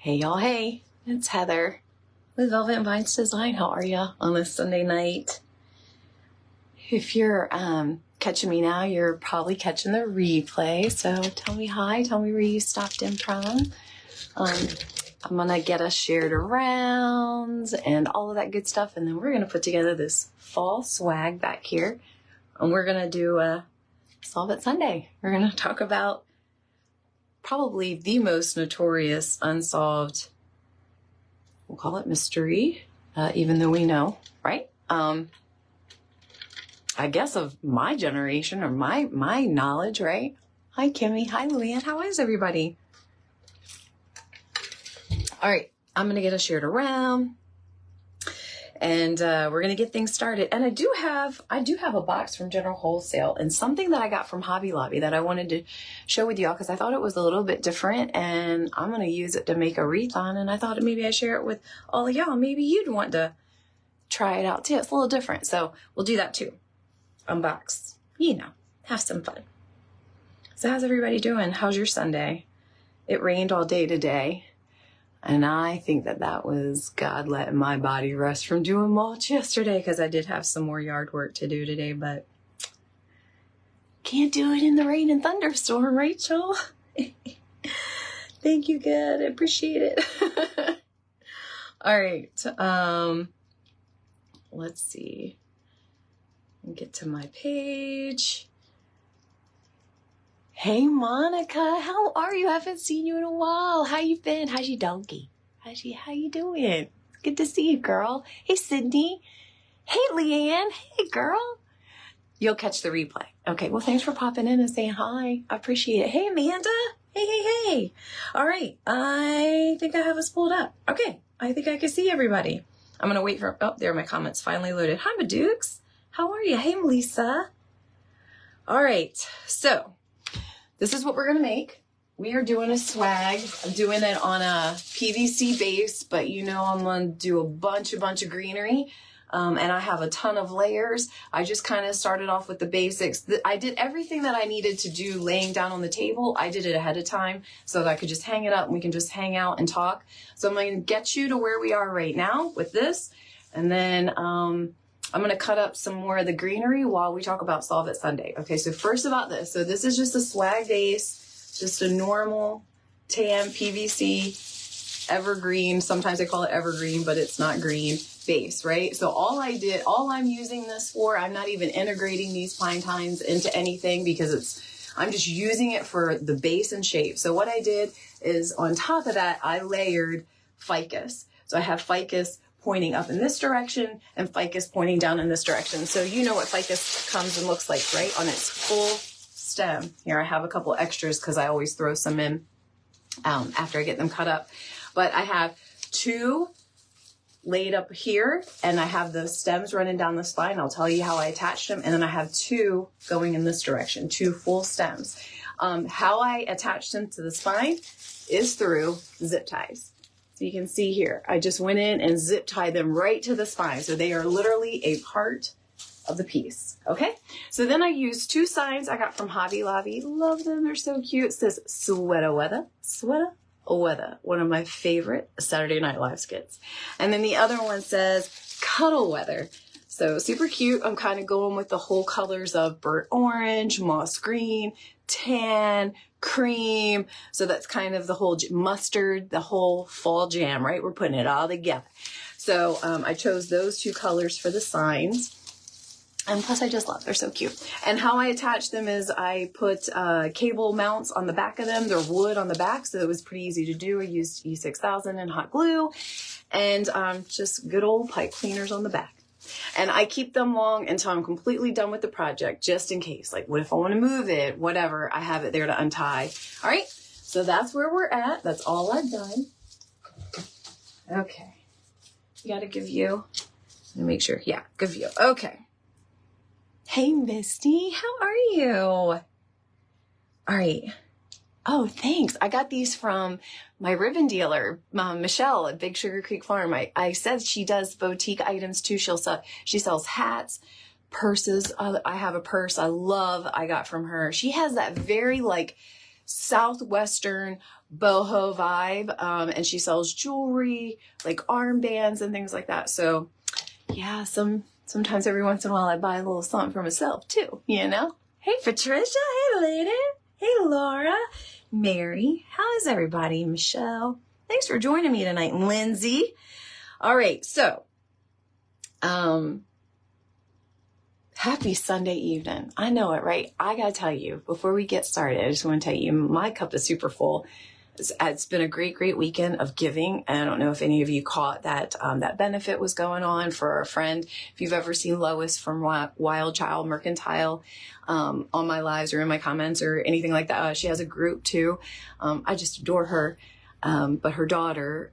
Hey y'all, hey, it's Heather with Velvet and Vines Design. How are ya on this Sunday night? If you're catching me now, you're probably catching the replay. So tell me hi, tell me where you stopped in from. I'm gonna get us shared around and all of that good stuff. And then we're gonna put together this fall swag back here. And we're gonna do a Solve It Sunday. We're gonna talk about probably the most notorious unsolved, we'll call it mystery, even though we know, right? I guess of my generation or my knowledge, right? Hi, Kimmy. Hi, Luann. How is everybody? All right, I'm going to get us shared around. And we're going to get things started. And I do have a box from General Wholesale and something that I got from Hobby Lobby that I wanted to show with y'all because I thought it was a little bit different and I'm going to use it to make a wreath on. And I thought maybe I'd share it with all of y'all. Maybe you'd want to try it out too. It's a little different. So we'll do that too. Unbox, have some fun. So how's everybody doing? How's your Sunday? It rained all day today. And I think that was God letting my body rest from doing mulch yesterday because I did have some more yard work to do today, but can't do it in the rain and thunderstorm, Rachel. Thank you, God. I appreciate it. All right. Let's see. Get to my page. Hey, Monica, how are you? I haven't seen you in a while. How you been? How's your doggy? How you doing? Good to see you, girl. Hey, Sydney. Hey, Leanne. Hey, girl. You'll catch the replay. Okay, well, thanks for popping in and saying hi. I appreciate it. Hey, Amanda. Hey. All right, I think I have us pulled up. Okay, I think I can see everybody. I'm going to wait for, there are my comments finally loaded. Hi, Madukes. How are you? Hey, Melissa. All right, so this is what we're going to make. We are doing a swag. I'm doing it on a PVC base, but I'm going to do a bunch of greenery. And I have a ton of layers. I just kind of started off with the basics. I did everything that I needed to do laying down on the table. I did it ahead of time so that I could just hang it up and we can just hang out and talk. So I'm going to get you to where we are right now with this. And then I'm going to cut up some more of the greenery while we talk about Solve It Sunday. Okay, so first about this. So this is just a swag base, just a normal tan PVC evergreen. Sometimes they call it evergreen, but it's not green base, right? So all I'm using this for, I'm not even integrating these pine tines into anything because I'm just using it for the base and shape. So what I did is on top of that, I layered ficus. So I have ficus pointing up in this direction and ficus pointing down in this direction. So you know what ficus comes and looks like, right? On its full stem. Here I have a couple extras because I always throw some in after I get them cut up. But I have two laid up here and I have the stems running down the spine. I'll tell you how I attached them. And then I have two going in this direction, two full stems. How I attached them to the spine is through zip ties. So you can see here, I just went in and zip tied them right to the spine. So they are literally a part of the piece. Okay. So then I used two signs I got from Hobby Lobby. Love them. They're so cute. It says sweater weather, one of my favorite Saturday Night Live skits. And then the other one says cuddle weather. So super cute. I'm kind of going with the whole colors of burnt orange, moss green, tan, cream. So that's kind of the whole mustard, the whole fall jam, right? We're putting it all together. So I chose those two colors for the signs. And plus I just love, they're so cute. And how I attach them is I put cable mounts on the back of them. They're wood on the back, so it was pretty easy to do. I used E6000 and hot glue and just good old pipe cleaners on the back. And I keep them long until I'm completely done with the project, just in case. Like, what if I want to move it? Whatever, I have it there to untie. All right, so that's where we're at. That's all I've done. Okay. You got a good view? Let me make sure. Yeah, good view. Okay. Hey, Misty, how are you? All right. Oh, thanks. I got these from my ribbon dealer, Michelle at Big Sugar Creek Farm. I said she does boutique items too. She sells hats, purses. I have a purse I got from her. She has that very Southwestern boho vibe. And she sells jewelry, like armbands and things like that. So yeah, sometimes every once in a while I buy a little something for myself too, you know? Hey, Patricia. Hey, lady. Hey, Laura. Mary. How is everybody? Michelle. Thanks for joining me tonight. Lindsay. All right. So, happy Sunday evening. I know it, right? I got to tell you, before we get started, I just want to tell you, my cup is super full. It's been a great, great weekend of giving. I don't know if any of you caught that, that benefit was going on for a friend. If you've ever seen Lois from Wild Child Mercantile, on my lives or in my comments or anything like that, she has a group too. I just adore her. But her daughter,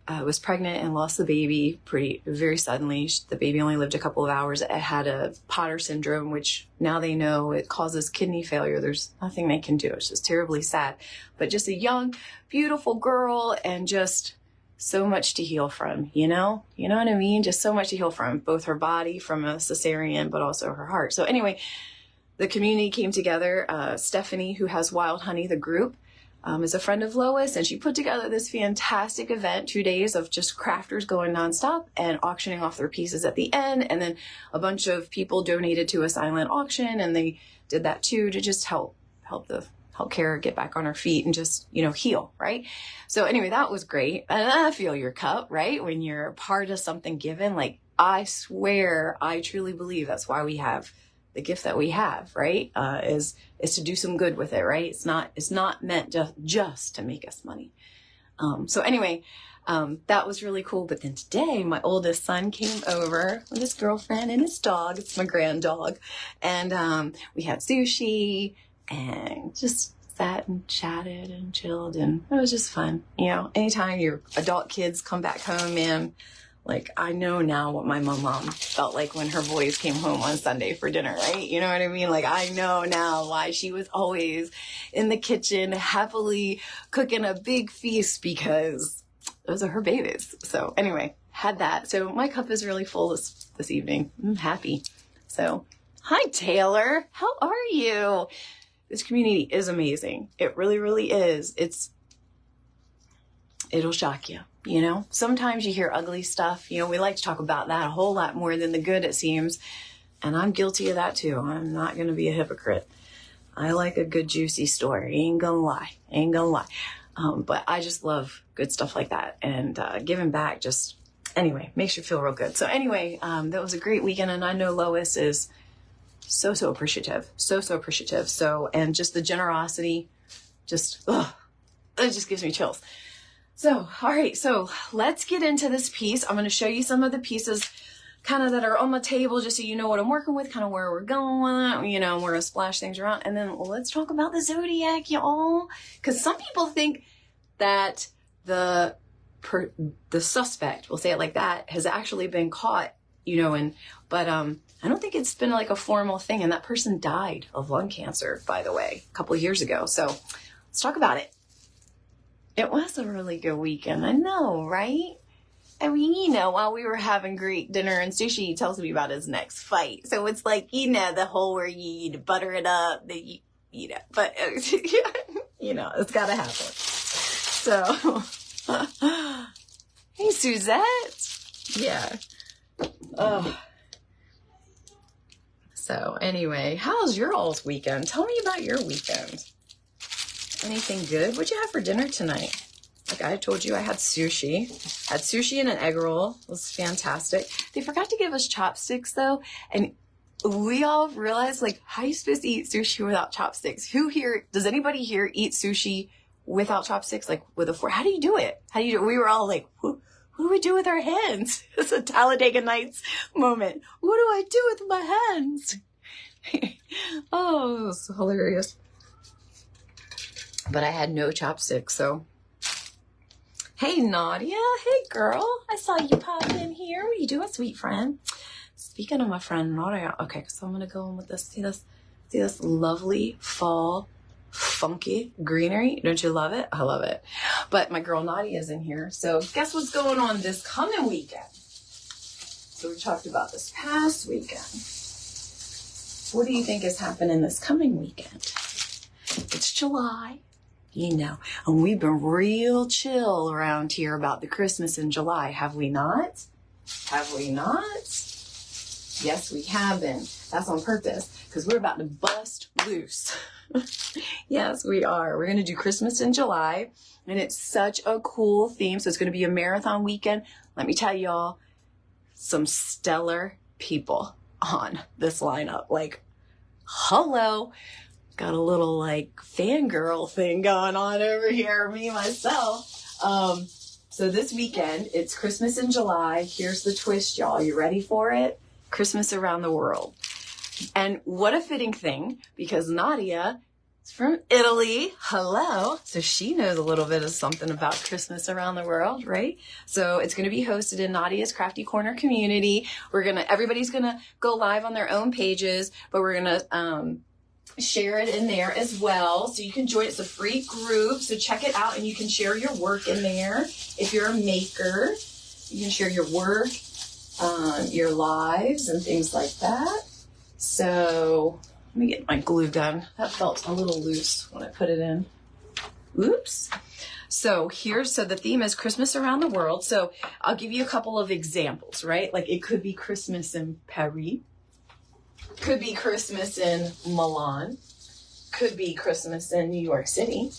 was pregnant and lost the baby very suddenly. The baby only lived a couple of hours. It had a Potter syndrome, which now they know it causes kidney failure. There's nothing they can do. It's just terribly sad, but just a young, beautiful girl and just so much to heal from, you know what I mean? Just so much to heal from, both her body from a cesarean, but also her heart. So anyway, the community came together. Stephanie, who has Wild Honey, the group, is a friend of Lois, and she put together this fantastic event, 2 days of just crafters going nonstop and auctioning off their pieces at the end. And then a bunch of people donated to a silent auction, and they did that too to just help care get back on her feet and just, heal, right? So anyway, that was great. And I feel your cup, right? When you're part of something given, like I swear, I truly believe that's why we have the gift that we have, right? Is to do some good with it, right? It's not meant just to make us money. So anyway, that was really cool. But then today, my oldest son came over with his girlfriend and his dog. It's my grand dog. And we had sushi and just sat and chatted and chilled. And it was just fun. Anytime your adult kids come back home, man, like, I know now what my mom felt like when her boys came home on Sunday for dinner, right? You know what I mean? Like, I know now why she was always in the kitchen happily cooking a big feast, because those are her babies. So anyway, had that. So my cup is really full this evening. I'm happy. So, hi, Taylor. How are you? This community is amazing. It really, really is. It'll shock you. Sometimes you hear ugly stuff. We like to talk about that a whole lot more than the good, it seems. And I'm guilty of that too. I'm not going to be a hypocrite. I like a good, juicy story. Ain't gonna lie. But I just love good stuff like that. And giving back just, anyway, makes you feel real good. So anyway, that was a great weekend. And I know Lois is so appreciative. So appreciative. So, and just the generosity, it just gives me chills. So, all right, so let's get into this piece. I'm going to show you some of the pieces kind of that are on the table, just so you know what I'm working with, kind of where we're going, we're going to splash things around. And then let's talk about the zodiac, y'all. Because some people think that the suspect, we'll say it like that, has actually been caught, but I don't think it's been like a formal thing. And that person died of lung cancer, by the way, a couple of years ago. So let's talk about it. It was a really good weekend. I know, right? I mean, while we were having great dinner and sushi, he tells me about his next fight. So it's like, the whole where you butter it up, that but, it's got to happen. So, hey, Suzette. Yeah. Oh. So anyway, how's your all's weekend? Tell me about your weekend. Anything good? What'd you have for dinner tonight? Like I told you, I had sushi. I had sushi and an egg roll. It was fantastic. They forgot to give us chopsticks though. And we all realized, like, how are you supposed to eat sushi without chopsticks? Does anybody here eat sushi without chopsticks? Like with a fork? How do you do it? We were all like, what do we do with our hands? It's a Talladega Nights moment. What do I do with my hands? Oh, it was hilarious. But I had no chopsticks, so. Hey, Nadia. Hey, girl. I saw you pop in here. What are you doing, sweet friend? Speaking of my friend Nadia. Okay, so I'm going to go in with this. See this lovely fall, funky greenery? Don't you love it? I love it. But my girl Nadia is in here. So guess what's going on this coming weekend? So we talked about this past weekend. What do you think is happening this coming weekend? It's July, you know, and we've been real chill around here about the Christmas in July. Have we not? Have we not? Yes, we have been. That's on purpose because we're about to bust loose. Yes, we are. We're going to do Christmas in July, and it's such a cool theme. So it's going to be a marathon weekend. Let me tell y'all, some stellar people on this lineup. Like, hello. Got a little like fangirl thing going on over here, me, myself. So this weekend, it's Christmas in July. Here's the twist, y'all. You ready for it? Christmas around the world. And what a fitting thing, because Nadia is from Italy. Hello. So she knows a little bit of something about Christmas around the world, right? So it's going to be hosted in Nadia's Crafty Corner community. Everybody's going to go live on their own pages, but we're going to, share it in there as well. So you can join. It's a free group. So check it out and you can share your work in there. If you're a maker, you can share your work, your lives and things like that. So let me get my glue gun. That felt a little loose when I put it in. Oops. So the theme is Christmas around the world. So I'll give you a couple of examples, right? Like it could be Christmas in Paris. Could be Christmas in Milan. Could be Christmas in New York City.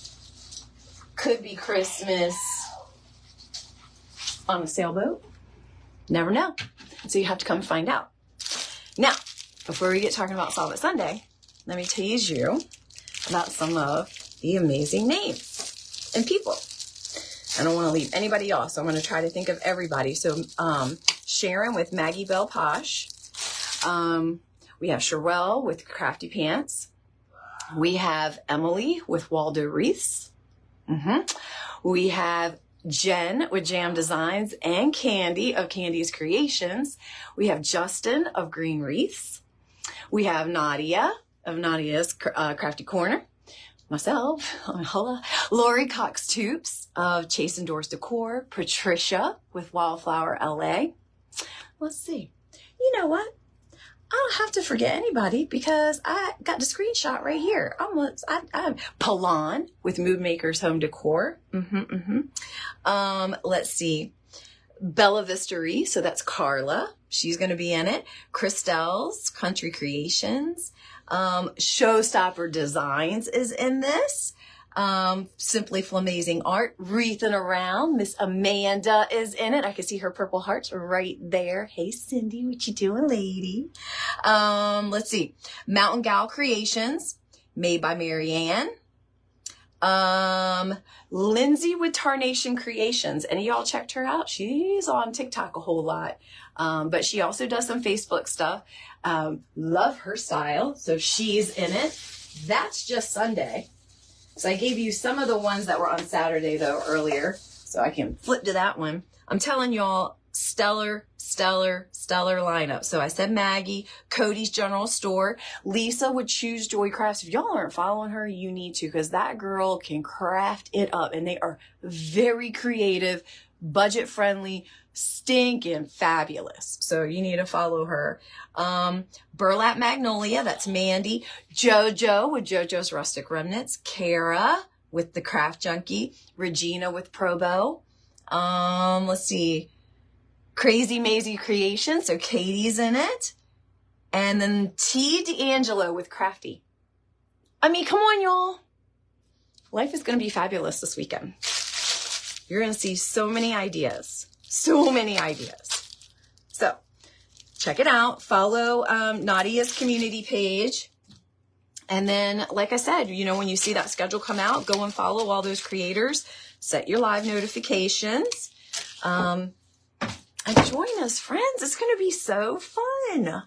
Could be Christmas on a sailboat. Never know. So you have to come find out. Now, before we get talking about Solve Sunday, let me tease you about some of the amazing names and people. I don't want to leave anybody off, so I'm going to try to think of everybody. So Sharon with Maggie Belle Posh. We have Sherelle with Crafty Pants. We have Emily with Waldo Wreaths. We have Jen with Jam Designs and Candy of Candy's Creations. We have Justin of Green Wreaths. We have Nadia of Nadia's Crafty Corner. Myself, Lori Cox Toops of Chase and Doors Decor. Patricia with Wildflower LA. Let's see. You know what? I don't have to forget anybody because I got the screenshot right here. I'm Palan with Mood Makers Home Decor. Let's see. Bella Vistery, so that's Carla. She's going to be in it. Christelle's Country Creations. Showstopper Designs is in this. Simply Flamazing Art. Wreathing Around. Miss Amanda is in it. I can see her purple hearts right there. Hey, Cindy, what you doing, lady? Let's see. Mountain Gal Creations, made by Marianne. Lindsay with Tarnation Creations. Any of y'all checked her out? She's on TikTok a whole lot. But she also does some Facebook stuff. Love her style. So she's in it. That's just Sunday. So I gave you some of the ones that were on Saturday, though, earlier. So I can flip to that one. I'm telling y'all, stellar lineup. So I said Maggie, Cody's General Store, Lisa with Choose Joy Crafts. If y'all aren't following her, you need to, because that girl can craft it up. And they are very creative, budget friendly, stinking fabulous. So you need to follow her. Burlap Magnolia, that's Mandy. JoJo with JoJo's Rustic Remnants. Kara with the Craft Junkie. Regina with Probo. Let's see. Crazy Maisie Creation, so Katie's in it. And then T. D'Angelo with Crafty. I mean, come on, y'all. Life is going to be fabulous this weekend. You're going to see so many ideas. So many ideas. So check it out. Follow Nadia's community page. And then, like I said, you know, when you see that schedule come out, go and follow all those creators. Set your live notifications. And join us, friends. It's going to be so fun.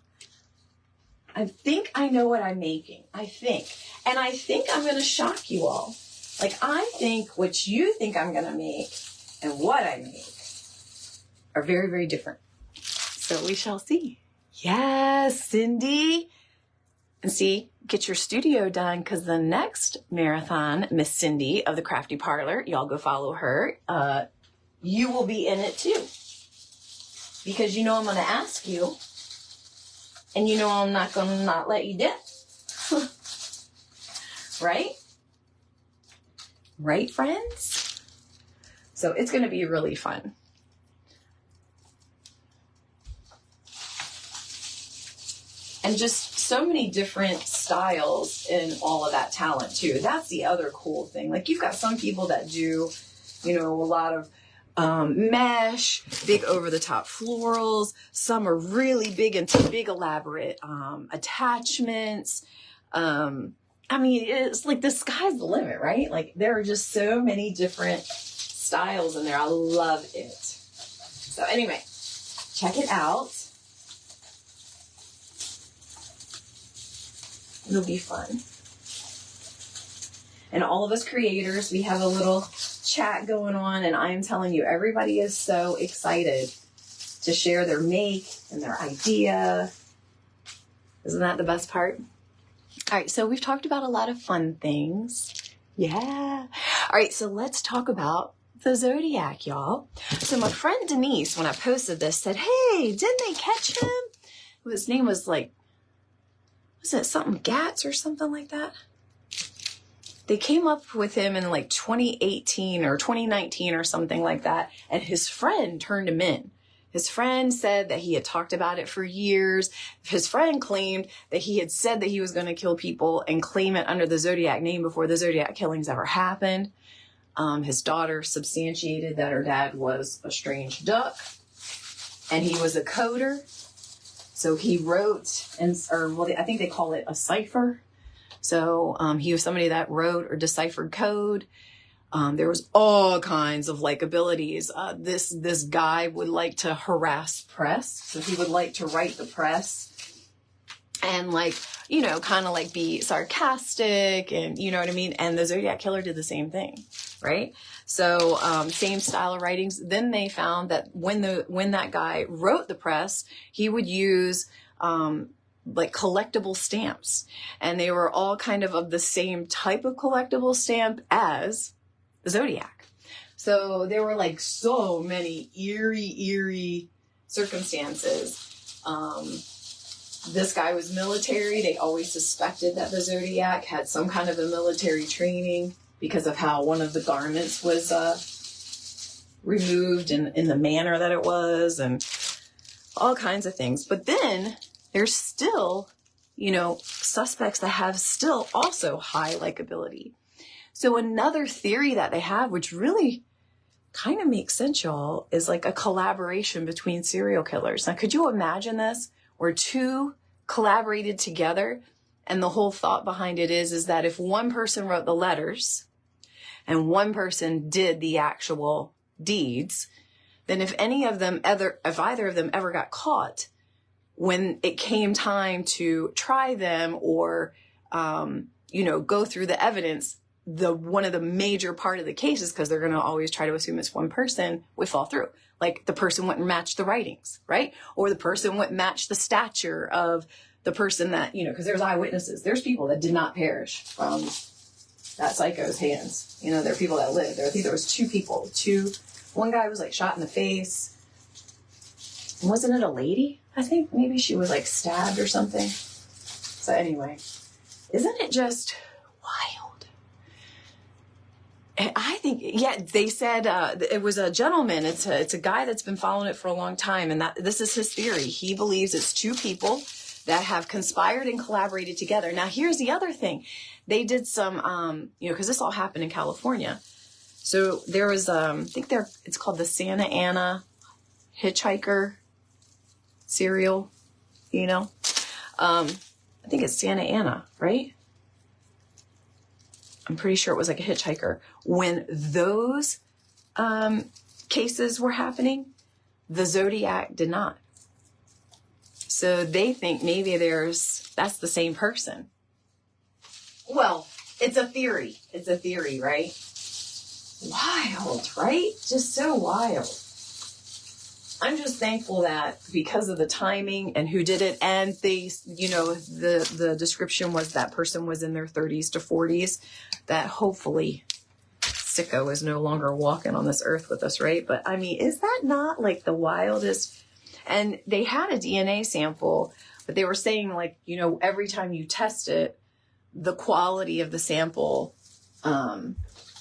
I think I know what I'm making. I think I'm going to shock you all. Like, I think what you think I'm going to make and what I make are very, very different. So we shall see. Yes, Cindy. And see, get your studio done, because the next marathon, Miss Cindy of the Crafty Parlor, y'all go follow her. You will be in it too. Because you know I'm going to ask you. And you know I'm not going to not let you dip. Right? Right, friends? So it's going to be really fun. And just so many different styles in all of that talent too. That's the other cool thing. Like you've got some people that do, you know, a lot of mesh, big over the top florals. Some are really big into big elaborate attachments. I mean, it's like the sky's the limit, right? Like there are just so many different styles in there. I love it. So anyway, check it out. It'll be fun. And all of us creators, we have a little chat going on, and I'm telling you, everybody is so excited to share their make and their idea. Isn't that the best part? All right, so we've talked about a lot of fun things. Yeah. All right, so let's talk about the zodiac, y'all. So my friend Denise, when I posted this, said, hey, didn't they catch him? His name was like, was it something Gatz or something like that? They came up with him in like 2018 or 2019 or something like that. And his friend turned him in. His friend said that he had talked about it for years. His friend claimed that he had said that he was going to kill people and claim it under the Zodiac name before the Zodiac killings ever happened. His daughter substantiated that her dad was a strange duck and he was a coder. So he wrote, I think they call it a cipher. So he was somebody that wrote or deciphered code. There was all kinds of like abilities. This guy would like to harass press. So he would like to write the press and like, you know, kind of like be sarcastic and you know what I mean? And the Zodiac Killer did the same thing, right? So same style of writings. Then they found that when that guy wrote the press, he would use like collectible stamps, and they were all kind of the same type of collectible stamp as the Zodiac. So there were like so many eerie circumstances. This guy was military. They always suspected that the Zodiac had some kind of a military training because of how one of the garments was removed in the manner that it was, and all kinds of things. But then there's still, you know, suspects that have still also high likability. So another theory that they have, which really kind of makes sense, y'all, is like a collaboration between serial killers. Now, could you imagine this? Where two collaborated together, and the whole thought behind it is that if one person wrote the letters and one person did the actual deeds, then if either of them ever got caught, when it came time to try them or, you know, go through the evidence, one of the major part of the cases, because they're going to always try to assume it's one person, would fall through. Like the person wouldn't match the writings, right? Or the person wouldn't match the stature of the person that, you know, because there's eyewitnesses. There's people that did not perish from that psycho's hands. You know, there are people that lived. I think there was two people. One guy was like shot in the face. Wasn't it a lady? I think maybe she was like stabbed or something. So anyway, isn't it just wild? And I think, yeah, they said it was a gentleman. It's a guy that's been following it for a long time. And this is his theory. He believes it's two people that have conspired and collaborated together. Now, here's the other thing. They did some, you know, because this all happened in California. So there was, I think it's called the Santa Ana hitchhiker serial, you know. I think it's Santa Ana, right? I'm pretty sure it was like a hitchhiker. When those cases were happening, the Zodiac did not. So they think maybe that's the same person. Well, it's a theory. It's a theory, right? Wild, right? Just so wild. I'm just thankful that because of the timing and who did it, and they, you know, the description was that person was in their 30s to 40s, that hopefully sicko is no longer walking on this earth with us, right? But I mean, is that not like the wildest? And they had a DNA sample, but they were saying like, you know, every time you test it, the quality of the sample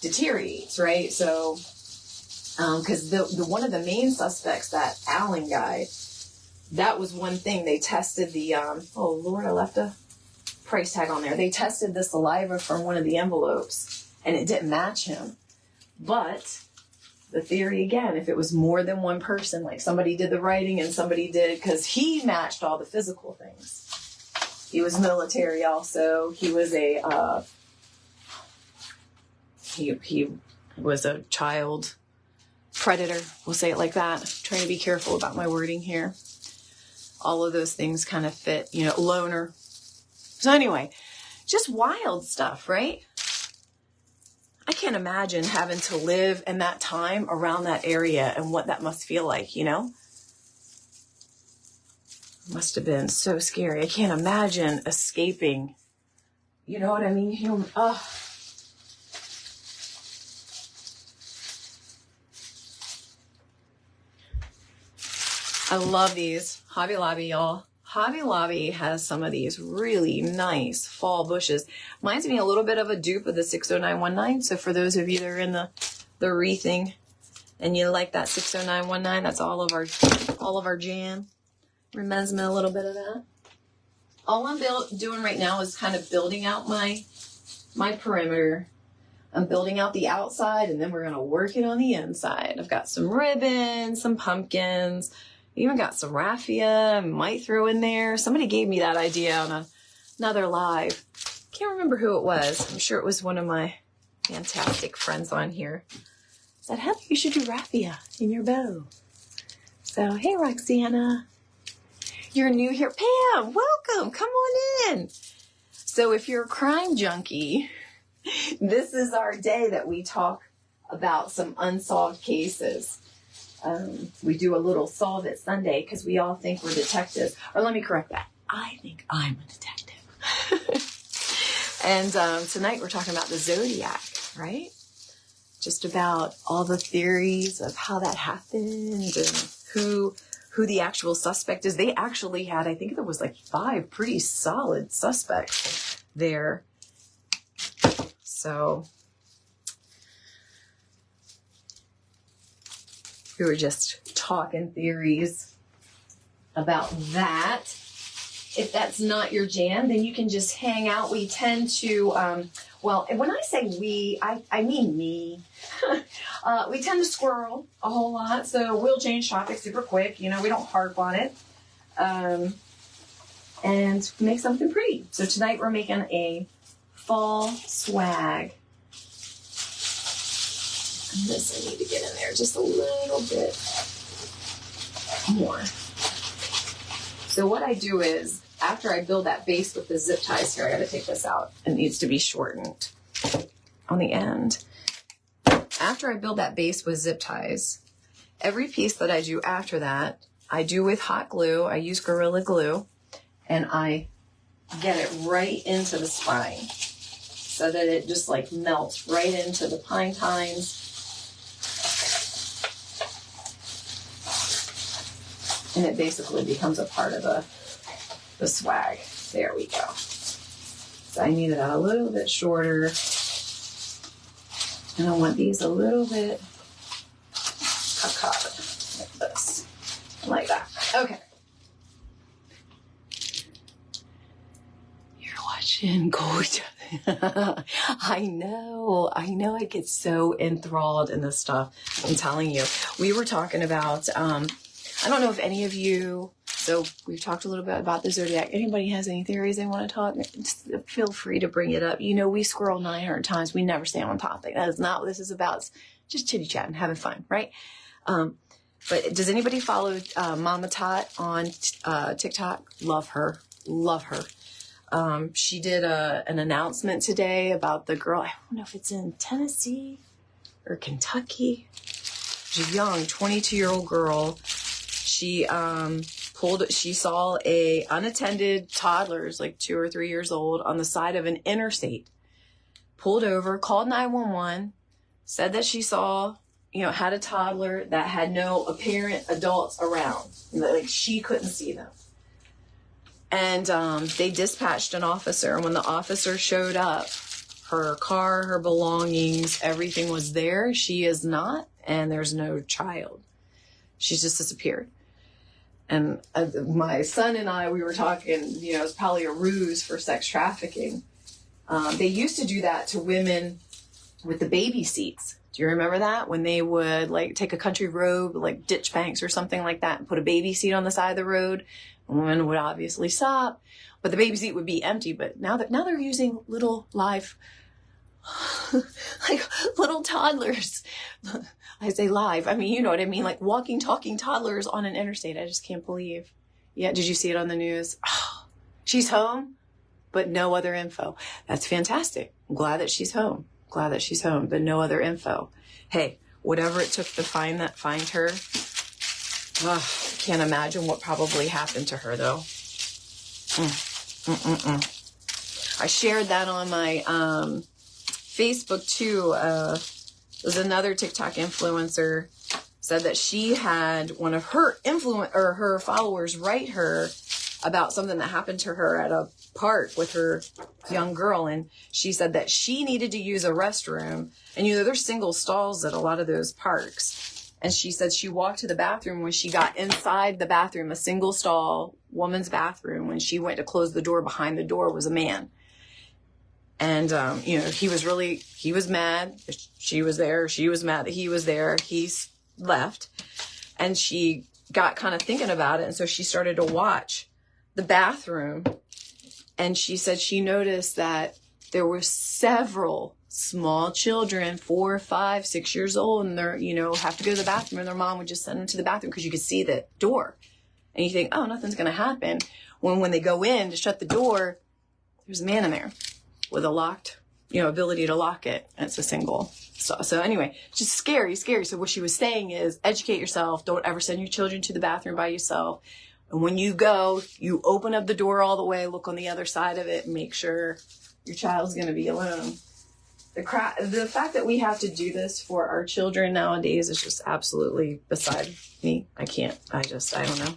deteriorates, right? So, because the one of the main suspects, that Allen guy, that was one thing. They tested the, oh Lord, I left a price tag on there. They tested the saliva from one of the envelopes, and it didn't match him. But the theory again, if it was more than one person, like somebody did the writing and somebody did, because he matched all the physical things. He was military also. He was a, he was a child predator. We'll say it like that. I'm trying to be careful about my wording here. All of those things kind of fit, you know, loner. So anyway, just wild stuff, right? I can't imagine having to live in that time around that area and what that must feel like, you know? Must have been so scary. I can't imagine escaping. You know what I mean? I love these. Hobby Lobby, y'all. Hobby Lobby has some of these really nice fall bushes. Reminds me a little bit of a dupe of the 60919. So for those of you that are in the wreathing and you like that 60919, that's all of our jam. Reminds me a little bit of that. All I'm doing right now is kind of building out my perimeter. I'm building out the outside, and then we're going to work it on the inside. I've got some ribbons, some pumpkins, even got some raffia. I might throw in there. Somebody gave me that idea on another live. Can't remember who it was. I'm sure it was one of my fantastic friends on here. Said, Heather, you should do raffia in your bow. So, hey, Roxana. You're new here. Pam, welcome. Come on in. So if you're a crime junkie, this is our day that we talk about some unsolved cases. We do a little Solve It Sunday because we all think we're detectives. Or let me correct that. I think I'm a detective. And tonight we're talking about the Zodiac, right? Just about all the theories of how that happened and who the actual suspect is. They actually had, I think there was like 5 pretty solid suspects there. So we were just talking theories about that. If that's not your jam, then you can just hang out. We tend to, well, and when I say we, I mean me. We tend to squirrel a whole lot, so we'll change topics super quick. You know, we don't harp on it. And make something pretty. So tonight we're making a fall swag. And this I need to get in there just a little bit more. So what I do is, after I build that base with the zip ties here, I got to take this out. It needs to be shortened on the end. After I build that base with zip ties, every piece that I do after that, I do with hot glue. I use Gorilla Glue, and I get it right into the spine so that it just like melts right into the pine tines. And it basically becomes a part of the swag. There we go. So I need it a little bit shorter. And I want these a little bit cockeyed, like this, like that. Okay. You're watching Gold. I know. I get so enthralled in this stuff. I'm telling you. We were talking about, I don't know if any of you, so we've talked a little bit about the Zodiac. Anybody has any theories they want to talk, just feel free to bring it up. You know, we squirrel 900 times. We never stay on topic. That is not what this is about. It's just chitty-chatting, having fun, right? But does anybody follow Mama Tot on TikTok? Love her. Love her. She did an announcement today about the girl. I don't know if it's in Tennessee or Kentucky. She's a young 22-year-old girl. She she saw a unattended toddlers, like 2 or 3 years old, on the side of an interstate. Pulled over, called 911, said that she saw, had a toddler that had no apparent adults around. Like, she couldn't see them. And they dispatched an officer. And when the officer showed up, her car, her belongings, everything was there. She is not, and there's no child. She's just disappeared. And my son and I, we were talking, you know, it's probably a ruse for sex trafficking. They used to do that to women with the baby seats. Do you remember that? When they would like take a country road, like ditch banks or something like that, and put a baby seat on the side of the road. The woman would obviously stop, but the baby seat would be empty. But now they're using little live, like little toddlers. I say live. I mean, you know what I mean? Like walking, talking toddlers on an interstate. I just can't believe. Yeah. Did you see it on the news? Oh, she's home, but no other info. That's fantastic. I'm glad that she's home. Glad that she's home, but no other info. Hey, whatever it took to find her. Can't imagine what probably happened to her though. I shared that on my Facebook too. There's another TikTok influencer said that she had one of her her followers write her about something that happened to her at a park with her young girl, and she said that she needed to use a restroom, and you know there's single stalls at a lot of those parks, and she said she walked to the bathroom. When she got inside the bathroom, a single stall woman's bathroom, when she went to close the door, behind the door was a man. And you know, he was mad. She was there. She was mad that he was there. He's left, and she got kind of thinking about it, and so she started to watch the bathroom. And she said she noticed that there were several small children, 4, 5, 6 years old, and they're, you know, have to go to the bathroom, and their mom would just send them to the bathroom because you could see the door. And you think, oh, nothing's going to happen. When they go in to shut the door, there's a man in there with a locked, you know, ability to lock it. And it's a single. So anyway, just scary. So what she was saying is educate yourself. Don't ever send your children to the bathroom by yourself. And when you go, you open up the door all the way, look on the other side of it, and make sure your child's going to be alone. The fact that we have to do this for our children nowadays is just absolutely beside me. I don't know.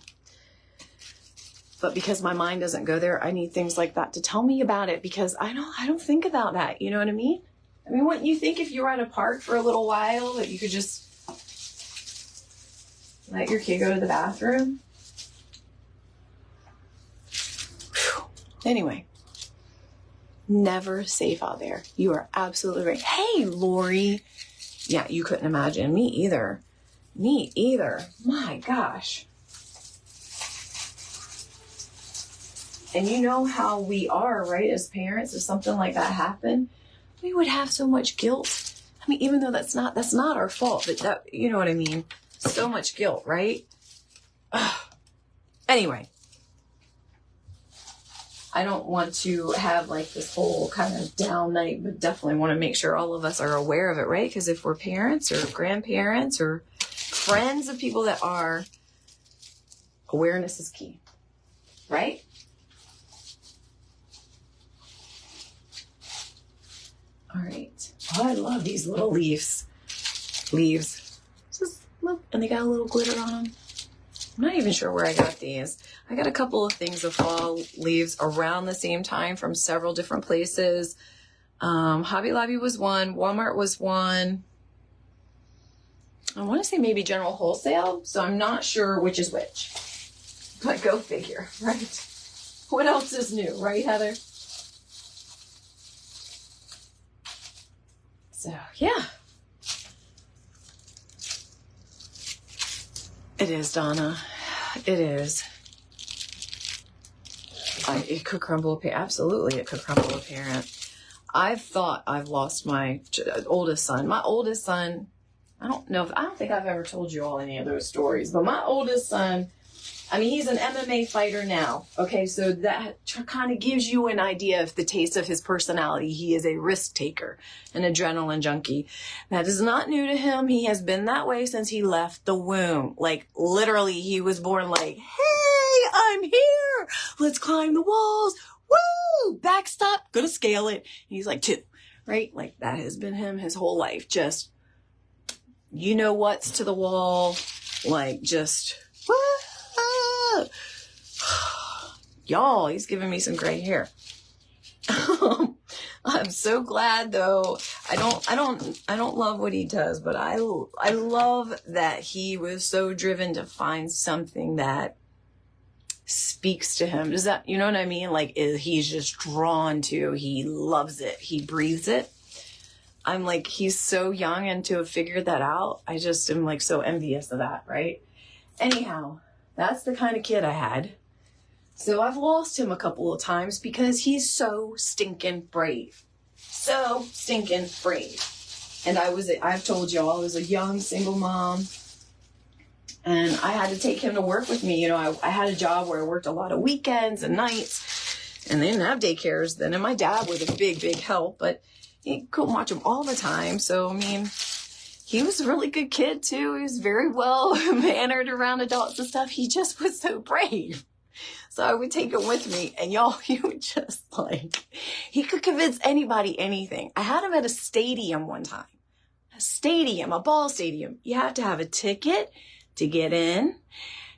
But because my mind doesn't go there, I need things like that to tell me about it, because I don't think about that. You know what I mean? I mean, wouldn't you think if you were at a park for a little while that you could just let your kid go to the bathroom? Anyway, never safe out there. You are absolutely right. Hey, Lori. Yeah, you couldn't imagine. Me either. My gosh. And you know how we are, right? As parents, if something like that happened, we would have so much guilt. I mean, even though that's not our fault, but that, you know what I mean? So much guilt, right? Ugh. Anyway. I don't want to have like this whole kind of down night, but definitely want to make sure all of us are aware of it, right? Because if we're parents or grandparents or friends of people that are, awareness is key, right? All right. Oh, I love these little leaves. Just look, and they got a little glitter on them. I'm not even sure where I got these. I got a couple of things of fall leaves around the same time from several different places. Hobby Lobby was one. Walmart was one. I want to say maybe General Wholesale. So I'm not sure which is which. But go figure, right? What else is new, right, Heather? So, yeah. It is, Donna. It is. It could crumble a parent. Absolutely, it could crumble a parent. I've thought I've lost my oldest son. My oldest son, I don't think I've ever told you all any of those stories, but my oldest son, I mean, he's an MMA fighter now. Okay, so that kind of gives you an idea of the taste of his personality. He is a risk taker, an adrenaline junkie. That is not new to him. He has been that way since he left the womb. Like, literally, he was born like, hey, I'm here. Let's climb the walls. Woo! Backstop. Gonna scale it. And he's like 2, right? Like, that has been him his whole life. Just, you know what's to the wall. Like, just, woo! Y'all, he's giving me some gray hair. I'm so glad though. I don't love what he does, but I love that he was so driven to find something that speaks to him. Does that, you know what I mean? Like, he's just drawn to, he loves it. He breathes it. I'm like, he's so young, and to have figured that out, I just am like so envious of that, right? Anyhow, that's the kind of kid I had. So I've lost him a couple of times because he's so stinking brave. So stinking brave. And I've told y'all, I was a young single mom, and I had to take him to work with me. You know, I had a job where I worked a lot of weekends and nights, and they didn't have daycares then. And my dad was a big, big help, but he couldn't watch him all the time. So, I mean, he was a really good kid too. He was very well mannered around adults and stuff. He just was so brave. So I would take him with me, and y'all, he would just like, he could convince anybody anything. I had him at a stadium one time. A ball stadium. You have to have a ticket to get in.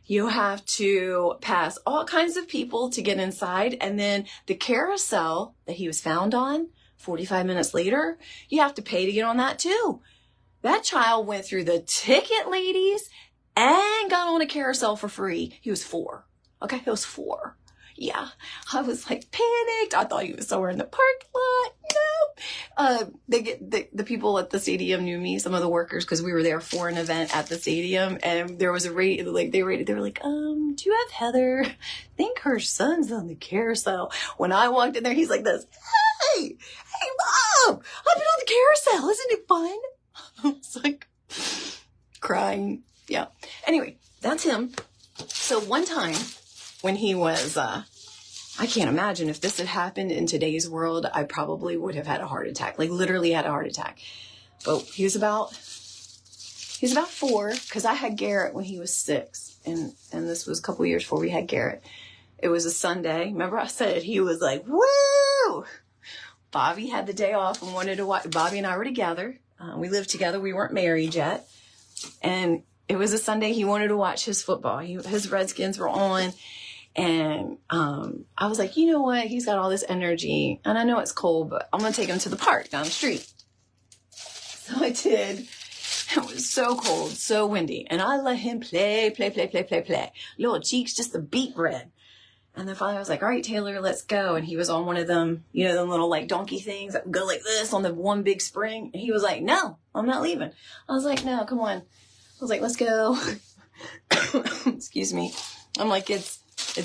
You have to pass all kinds of people to get inside. And then the carousel that he was found on 45 minutes later, you have to pay to get on that too. That child went through the ticket ladies and got on a carousel for free. He was 4. Okay, he was 4. Yeah, I was like panicked. I thought he was somewhere in the parking lot. No. The people at the stadium knew me, some of the workers, because we were there for an event at the stadium, and there was a rate, like they were like, do you have Heather? I think her son's on the carousel. When I walked in there, he's like this, hey, Mom, I've been on the carousel. Isn't it fun? I was like crying. Yeah. Anyway, that's him. So one time when he was, I can't imagine if this had happened in today's world, I probably would have had a heart attack, like literally had a heart attack. But he was about 4, because I had Garrett when he was 6. And this was a couple years before we had Garrett. It was a Sunday. Remember I said he was like, woo! Bobby had the day off and wanted to watch. Bobby and I were together. We lived together. We weren't married yet. And it was a Sunday. He wanted to watch his football. His Redskins were on. And I was like, you know what? He's got all this energy. And I know it's cold, but I'm going to take him to the park down the street. So I did. It was so cold, so windy. And I let him play. Little cheeks just a beat red. And then finally I was like, all right, Taylor, let's go. And he was on one of them, you know, them little like donkey things that go like this on the one big spring. And he was like, no, I'm not leaving. I was like, no, come on. I was like, let's go. Excuse me. I'm like, it's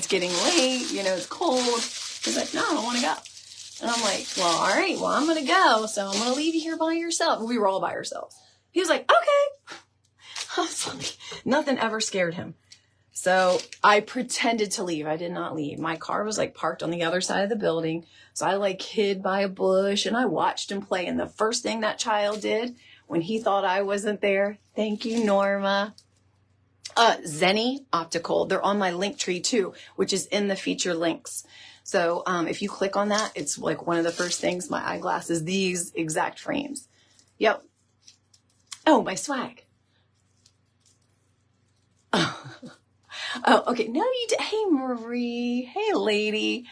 getting late, you know, it's cold. He's like, no, I don't want to go. And I'm like, well, all right, well, I'm going to go. So I'm going to leave you here by yourself. We were all by ourselves. He was like, okay. I was like, nothing ever scared him. So I pretended to leave. I did not leave. My car was like parked on the other side of the building. So I like hid by a bush and I watched him play. And the first thing that child did when he thought I wasn't there, thank you, Norma. Zenny Optical. They're on my link tree too, which is in the feature links. So if you click on that, it's like one of the first things, my eyeglasses, these exact frames. Yep. Oh, my swag. Oh, okay. No, you did. Hey, Marie. Hey, lady.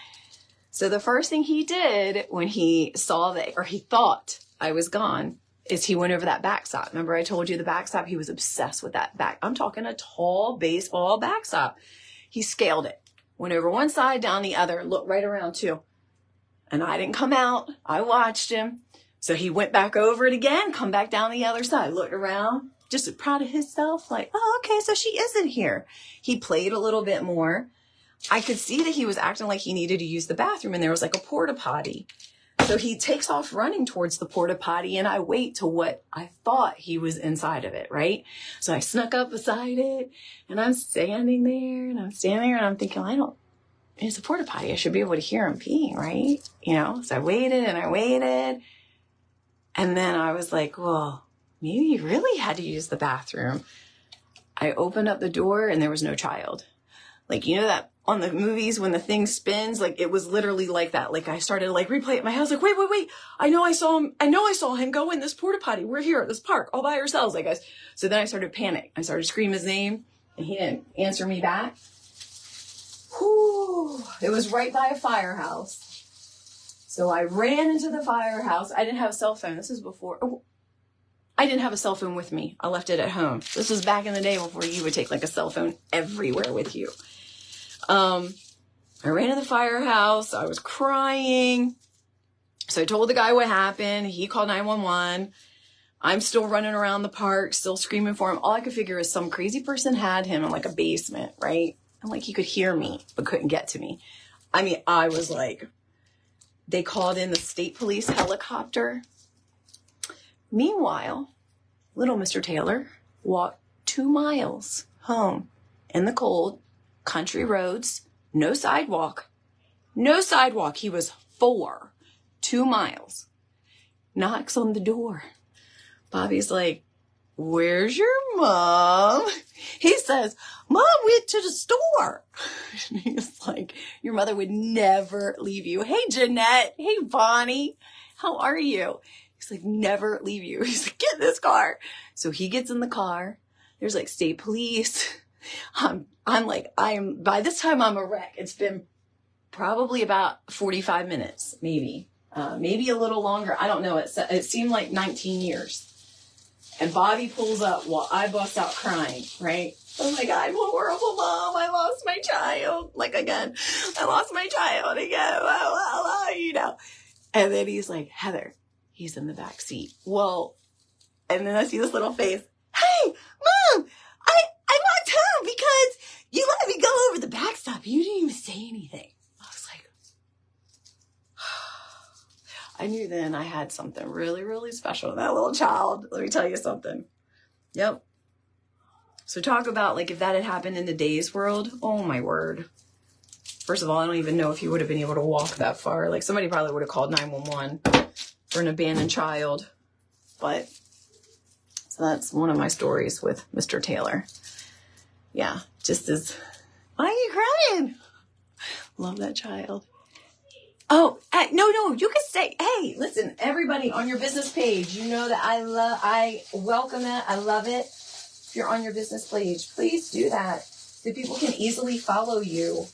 So the first thing he did when he saw that, or he thought I was gone, is he went over that backstop. Remember I told you the backstop? He was obsessed with that back. I'm talking a tall baseball backstop. He scaled it. Went over one side, down the other, looked right around too. And I didn't come out. I watched him. So he went back over it again, come back down the other side, looked around, just proud of himself. Like, oh, okay, so she isn't here. He played a little bit more. I could see that he was acting like he needed to use the bathroom and there was like a porta potty. So he takes off running towards the porta potty and I wait to what I thought he was inside of it, right? So I snuck up beside it and I'm standing there and I'm thinking, it's a porta potty. I should be able to hear him peeing, right? You know, so I waited and I waited. And then I was like, well, maybe you really had to use the bathroom. I opened up the door and there was no child. Like, you know that on the movies when the thing spins, like it was literally like that. Like I started to like replay it in my head. I was like, wait. I know I saw him go in this porta potty. We're here at this park all by ourselves, I guess. So then I started to panic. I started to scream his name and he didn't answer me back. Whew. It was right by a firehouse. So I ran into the firehouse. I didn't have a cell phone. This is before. Oh, I didn't have a cell phone with me. I left it at home. This was back in the day before you would take like a cell phone everywhere with you. I ran to the firehouse. I was crying. So I told the guy what happened. He called 911. I'm still running around the park, still screaming for him. All I could figure is some crazy person had him in like a basement, right? And like he could hear me, but couldn't get to me. I mean, I was like, they called in the state police helicopter. Meanwhile, little Mr. Taylor walked 2 miles home in the cold, country roads, no sidewalk. No sidewalk. He was 4, 2 miles. Knocks on the door. Bobby's like, where's your mom? He says, Mom went to the store. He's like, your mother would never leave you. Hey, Jeanette. Hey, Bonnie. How are you? He's like, never leave you. He's like, get in this car. So he gets in the car. There's like state police. I'm like, by this time I'm a wreck. It's been probably about 45 minutes, maybe a little longer. I don't know. It seemed like 19 years. And Bobby pulls up while I bust out crying, right? Oh my God, what horrible mom. I lost my child. Like again, I lost my child again. You know. And then he's like, Heather, he's in the back seat. Well, and then I see this little face. Hey, Mom, I walked home because you let me go over the backstop. You didn't even say anything. I was like, I knew then I had something really, really special with that little child. Let me tell you something. Yep. So talk about like if that had happened in today's world. Oh my word. First of all, I don't even know if he would have been able to walk that far. Like somebody probably would have called 911 for an abandoned child. But so that's one of my stories with Mr. Taylor. Yeah, just as, why are you crying? Love that child. Oh, no, you can say, hey, listen, everybody on your business page, you know that I welcome that. I love it. If you're on your business page, please do that so people can easily follow you.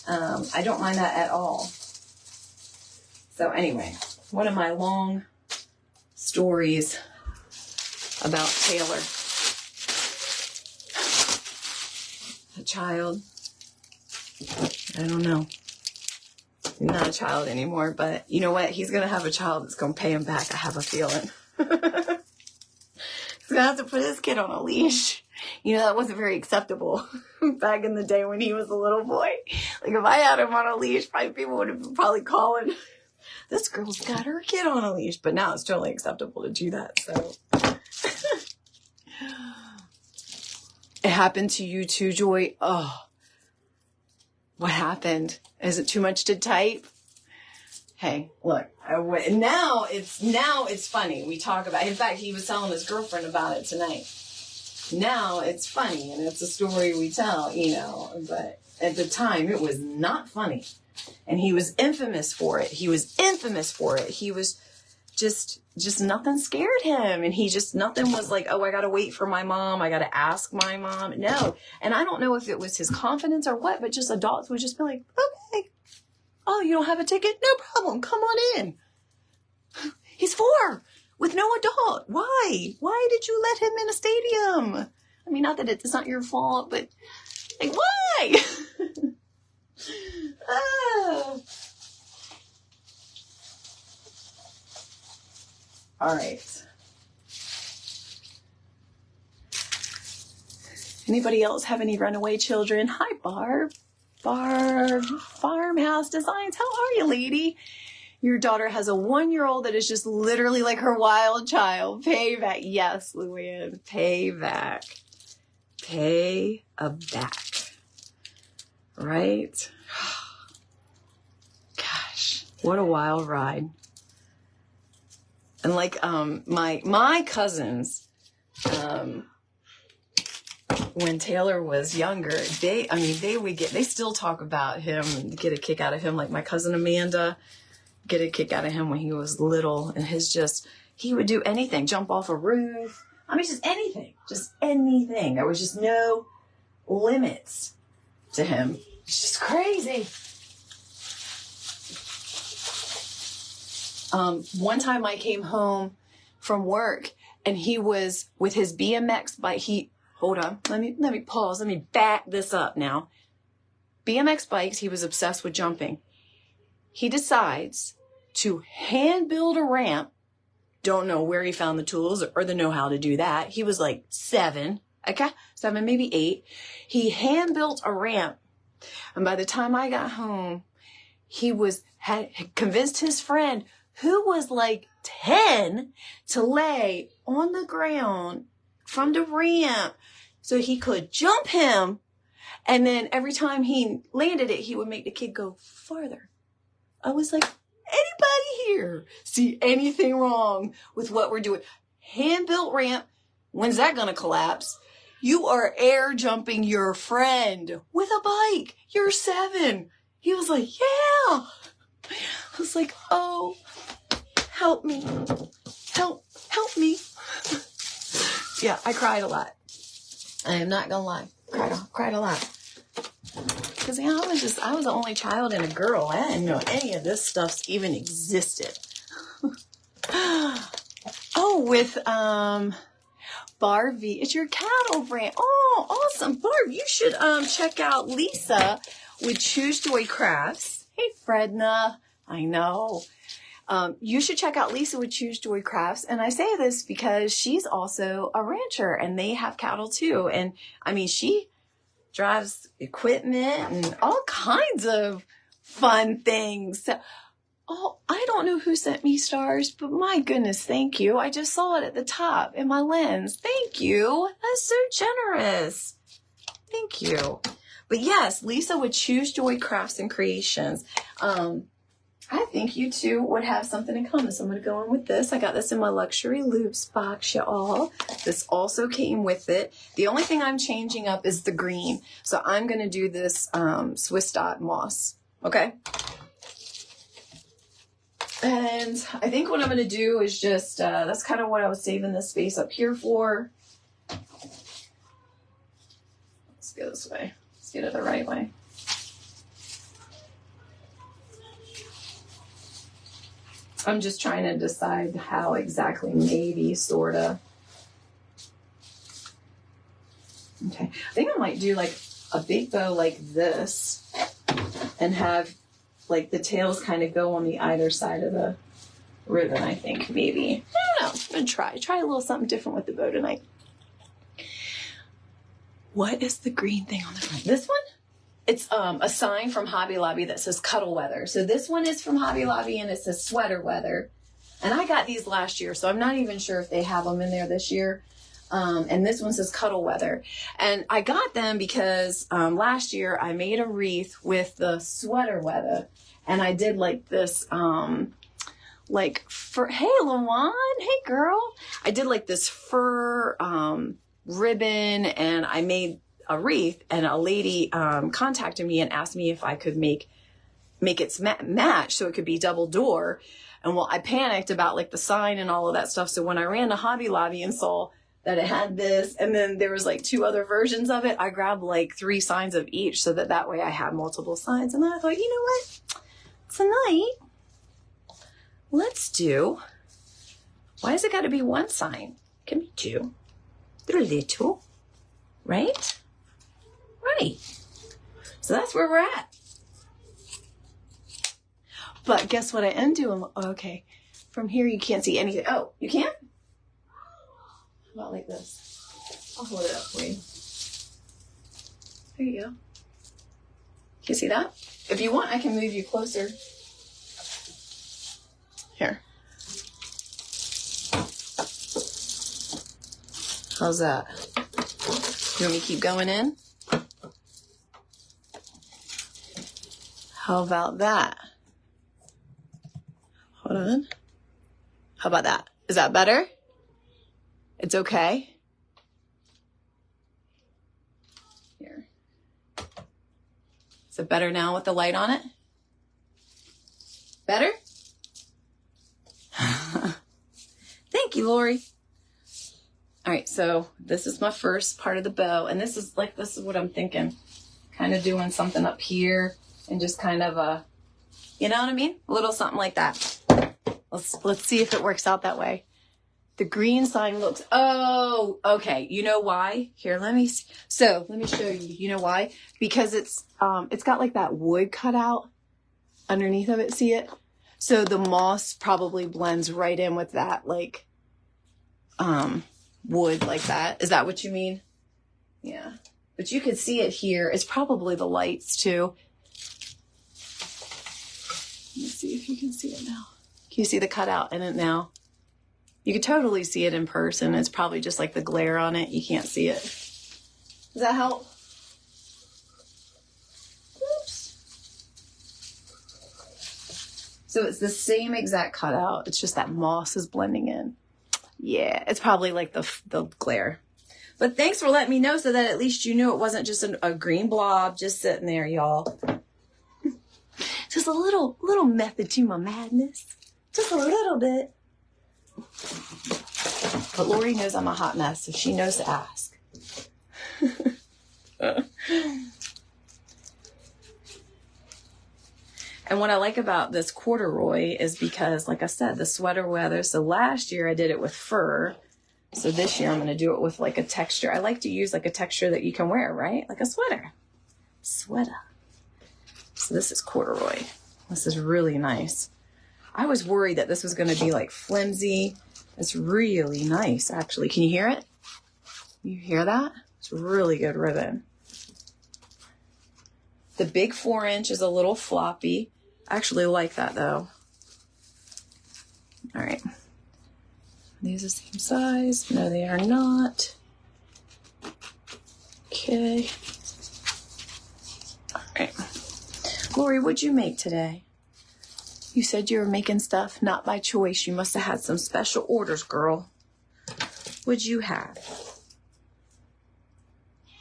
I don't mind that at all. So anyway, one of my long stories about Taylor. A child. I don't know. He's not a child anymore, but you know what? He's going to have a child that's going to pay him back. I have a feeling. He's going to have to put his kid on a leash. You know, that wasn't very acceptable back in the day when he was a little boy. Like if I had him on a leash, probably people would have been probably calling, this girl's got her kid on a leash. But now it's totally acceptable to do that. So it happened to you too, Joy. Oh, what happened? Is it too much to type? Hey, look, now it's funny. We talk about it. In fact, he was telling his girlfriend about it tonight. Now it's funny and it's a story we tell, you know, but at the time it was not funny. And he was infamous for it. He was just nothing scared him. And nothing was like, oh, I got to wait for my mom. I got to ask my mom. No. And I don't know if it was his confidence or what, but just adults would just be like, okay. Oh, you don't have a ticket? No problem. Come on in. He's 4 with no adult. Why? Why did you let him in a stadium? I mean, not that it's not your fault, but like, why? Oh. All right. Anybody else have any runaway children? Hi, Barb. Barb, Farmhouse Designs. How are you, lady? Your daughter has a 1-year-old that is just literally like her wild child. Payback. Yes, Luann. Payback. Pay a back. Right? Gosh, what a wild ride. And like my cousins, when Taylor was younger, they still talk about him and get a kick out of him. Like my cousin Amanda, get a kick out of him when he was little, and he would do anything, jump off a roof. I mean, just anything. There was just no limits to him. It's just crazy. One time I came home from work and he was with his BMX bike. Hold on, let me pause. Let me back this up now. BMX bikes, he was obsessed with jumping. He decides to hand build a ramp. Don't know where he found the tools or the know-how to do that. He was like 7, okay? 7, maybe 8. He hand built a ramp. And by the time I got home, he had convinced his friend who was like 10 to lay on the ground from the ramp so he could jump him. And then every time he landed it, he would make the kid go farther. I was like, anybody here see anything wrong with what we're doing? Hand-built ramp, when's that going to collapse? You are air jumping your friend with a bike. You're 7. He was like, yeah. I was like, oh, help me. Help me. Yeah, I cried a lot. I am not going to lie. Cried a lot. Because, you know, I was the only child and a girl. I didn't know any of this stuff even existed. Oh, with, Barbie, it's your cattle brand. Oh, awesome. Barb, you should, check out Lisa with Choose Joy Crafts. Hey, Fredna. I know. You should check out Lisa with Choose Joy Crafts. And I say this because she's also a rancher and they have cattle too. And I mean, she drives equipment and all kinds of fun things. So, oh, I don't know who sent me stars, but my goodness, thank you. I just saw it at the top in my lens. Thank you. That's so generous. Thank you. But yes, Lisa would Choose Joy Crafts and Creations. I think you two would have something in common. So I'm going to go in with this. I got this in my luxury loops box, y'all. This also came with it. The only thing I'm changing up is the green. So I'm going to do this Swiss dot moss. Okay. And I think what I'm going to do is just, that's kind of what I was saving this space up here for. Let's go this way. Let's get it the right way. I'm just trying to decide how exactly, maybe, sort of. Okay. I think I might do like a big bow like this and have like the tails kind of go on the either side of the ribbon, I think, maybe. I don't know. I'm going to try a little something different with the bow tonight. What is the green thing on the front? This one? It's a sign from Hobby Lobby that says cuddle weather. So this one is from Hobby Lobby and it says sweater weather. And I got these last year, so I'm not even sure if they have them in there this year. And this one says cuddle weather. And I got them because last year I made a wreath with the sweater weather. And I did like this, like fur. Hey, Lawan. Hey, girl. I did like this fur ribbon and I made a wreath, and a lady contacted me and asked me if I could make it match so it could be double door. And well, I panicked about like the sign and all of that stuff. So when I ran to Hobby Lobby and saw that it had this, and then there was like 2 other versions of it, I grabbed like 3 signs of each so that way I had multiple signs. And then I thought, you know what? Tonight, let's do, why has it got to be 1 sign? It can be 2. They're little, right? Right. So that's where we're at. But guess what I am doing? Okay. From here, you can't see anything. Oh, you can? How about like this? I'll hold it up for you. There you go. Can you see that? If you want, I can move you closer. Here. How's that? You want me to keep going in? How about that? Hold on. How about that? Is that better? It's okay. Here. Is it better now with the light on it? Better? Thank you, Lori. All right, so this is my first part of the bow, and this is what I'm thinking. Kind of doing something up here and just kind of you know what I mean? A little something like that. A Let's see if it works out that way. The green sign looks, oh, okay. You know why? Here, let me see. So let me show you. You know why? Because it's got like that wood cut out underneath of it. See it? So the moss probably blends right in with that, like, wood like that. Is that what you mean? Yeah. But you can see it here. It's probably the lights too. Let me see if you can see it now. Can you see the cutout in it now? You could totally see it in person. It's probably just like the glare on it. You can't see it. Does that help? Oops. So it's the same exact cutout. It's just that moss is blending in. Yeah, it's probably like the glare. But thanks for letting me know so that at least you knew it wasn't just a green blob just sitting there, y'all. Just a little method to my madness. Just a little bit. But Lori knows I'm a hot mess, so she knows to ask. And what I like about this corduroy is because, like I said, the sweater weather. So last year I did it with fur. So this year I'm going to do it with like a texture. I like to use like a texture that you can wear, right? Like a sweater. Sweater. So this is corduroy. This is really nice. I was worried that this was going to be like flimsy. It's really nice, actually. Can you hear it? You hear that? It's really good ribbon. The big 4-inch is a little floppy. I actually like that though. All right. Are these the same size? No, they are not. Okay. All right. Lori, what'd you make today? You said you were making stuff not by choice. You must have had some special orders, girl. What'd you have?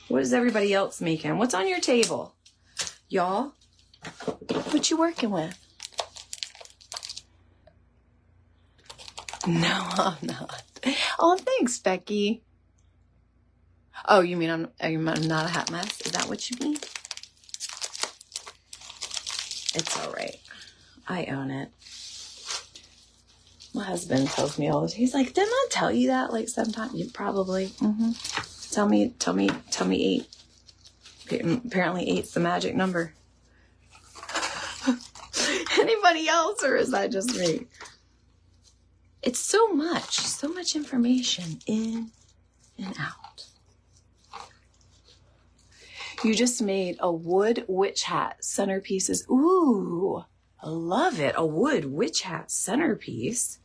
What is everybody else making? What's on your table? Y'all, what you working with? No, I'm not. Oh, thanks, Becky. Oh, you mean I'm not a hot mess? Is that what you mean? It's all right. I own it. My husband tells me all this. He's like, didn't I tell you that? Like sometimes you probably. Tell me 8. Apparently 8's the magic number. Anybody else, or is that just me? It's so much information in and out. You just made a wood witch hat centerpieces. Ooh, I love it. A wood witch hat centerpiece.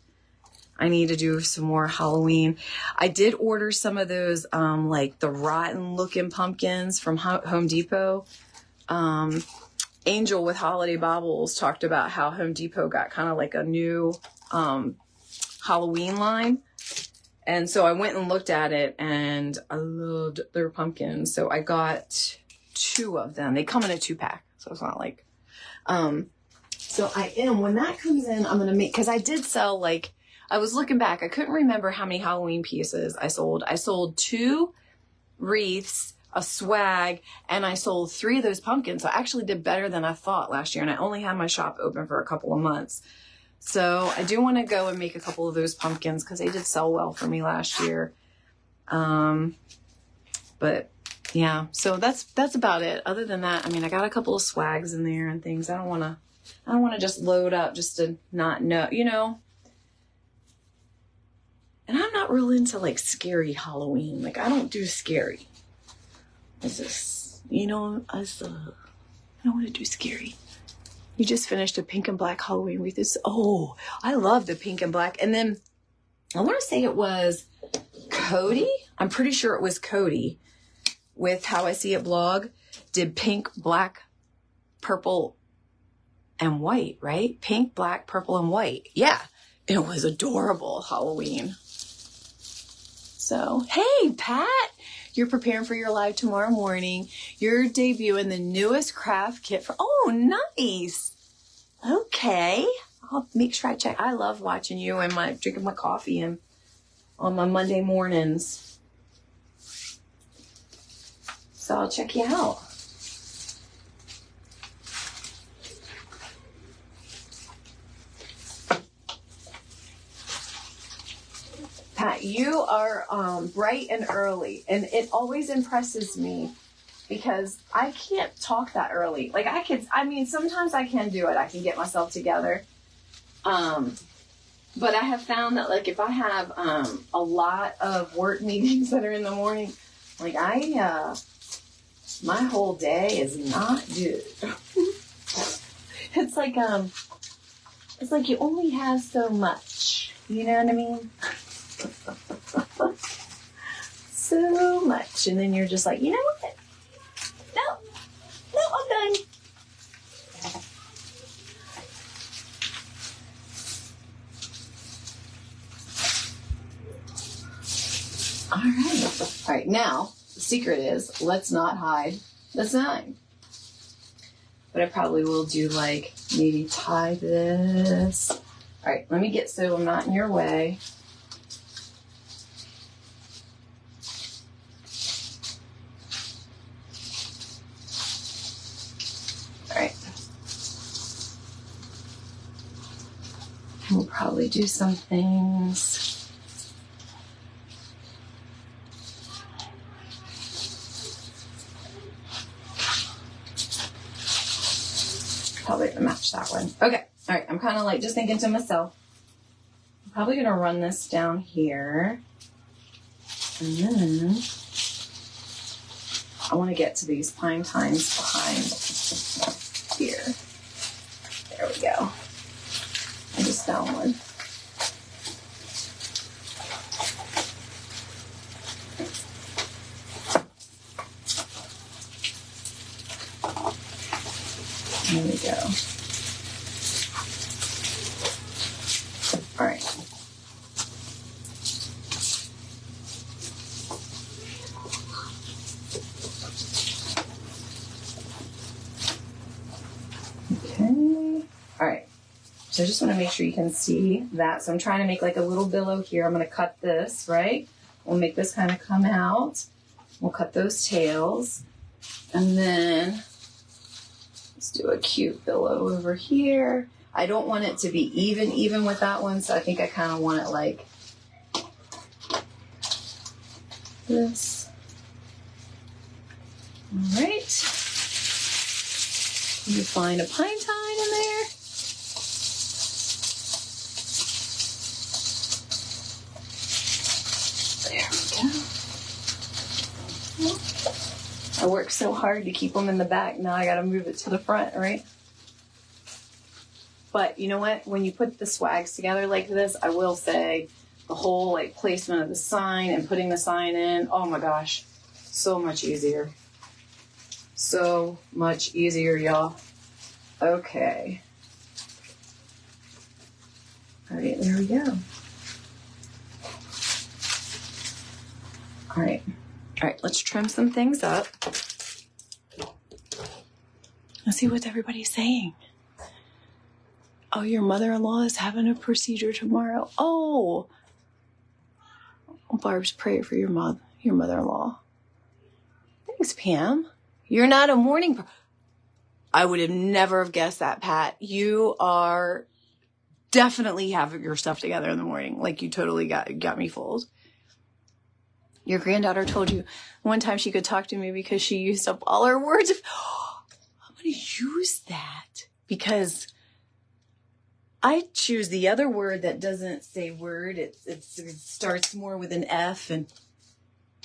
I need to do some more Halloween. I did order some of those, like the rotten looking pumpkins from Home Depot. Angel with Holiday Baubles talked about how Home Depot got kind of like a new Halloween line. And so I went and looked at it and I loved their pumpkins. So I got 2 of them. They come in a 2-pack. So it's not like, so when that comes in, I'm going to make, cause I did sell like, I was looking back. I couldn't remember how many Halloween pieces I sold. I sold 2 wreaths, a swag, and I sold 3 of those pumpkins. So I actually did better than I thought last year. And I only had my shop open for a couple of months. So I do want to go and make a couple of those pumpkins because they did sell well for me last year. But yeah, so that's about it. Other than that, I mean, I got a couple of swags in there and things. I don't want to just load up just to not know, you know. And I'm not really into like scary Halloween. Like I don't do scary. It's just, you know, I don't want to do scary. You just finished a pink and black Halloween wreath. Oh, I love the pink and black. And then I want to say it was Cody. I'm pretty sure it was Cody with How I See It blog. Did pink, black, purple, and white, right? Pink, black, purple, and white. Yeah. It was adorable Halloween. So, hey, Pat, you're preparing for your live tomorrow morning. You're debuting the newest craft kit for, oh, nice. Okay. I'll make sure I check. I love watching you and drinking my coffee and on my Monday mornings. So I'll check you out. you are bright and early, and it always impresses me because I can't talk that early. Like sometimes I can do it. I can get myself together. But I have found that like if I have a lot of work meetings that are in the morning, like my whole day is not good. It's like you only have so much. You know what I mean? So much. And then you're just like, you know what? No, I'm done. All right, now, the secret is, let's not hide the sign. But I probably will do like, maybe tie this. All right, let me get so I'm not in your way. All right. We'll probably do some things. Probably gonna match that one. Okay, all right, I'm kind of like just thinking to myself, I'm probably gonna run this down here. And then I wanna get to these pine tines behind here. There we go. I just found one. There we go. All right. Okay. All right. So I just want to make sure you can see that. So I'm trying to make like a little billow here. I'm going to cut this, right? We'll make this kind of come out. We'll cut those tails. And then let's do a cute billow over here. I don't want it to be even with that one, so I think I kind of want it like this. All right. You find a pine tine in there. There we go. I worked so hard to keep them in the back. Now I got to move it to the front, right? But you know what? When you put the swags together like this, I will say the whole like placement of the sign and putting the sign in, oh my gosh, so much easier. So much easier, y'all. Okay. All right, there we go. All right. All right, let's trim some things up. Let's see what everybody's saying. Oh, your mother-in-law is having a procedure tomorrow. Oh, Barb's prayer for your mother-in-law. Thanks, Pam. You're not a morning. I would have never have guessed that, Pat. You are definitely having your stuff together in the morning. Like you totally got me fooled. Your granddaughter told you one time she could talk to me because she used up all her words. I'm going to use that because I choose the other word that doesn't say word. It starts more with an F and,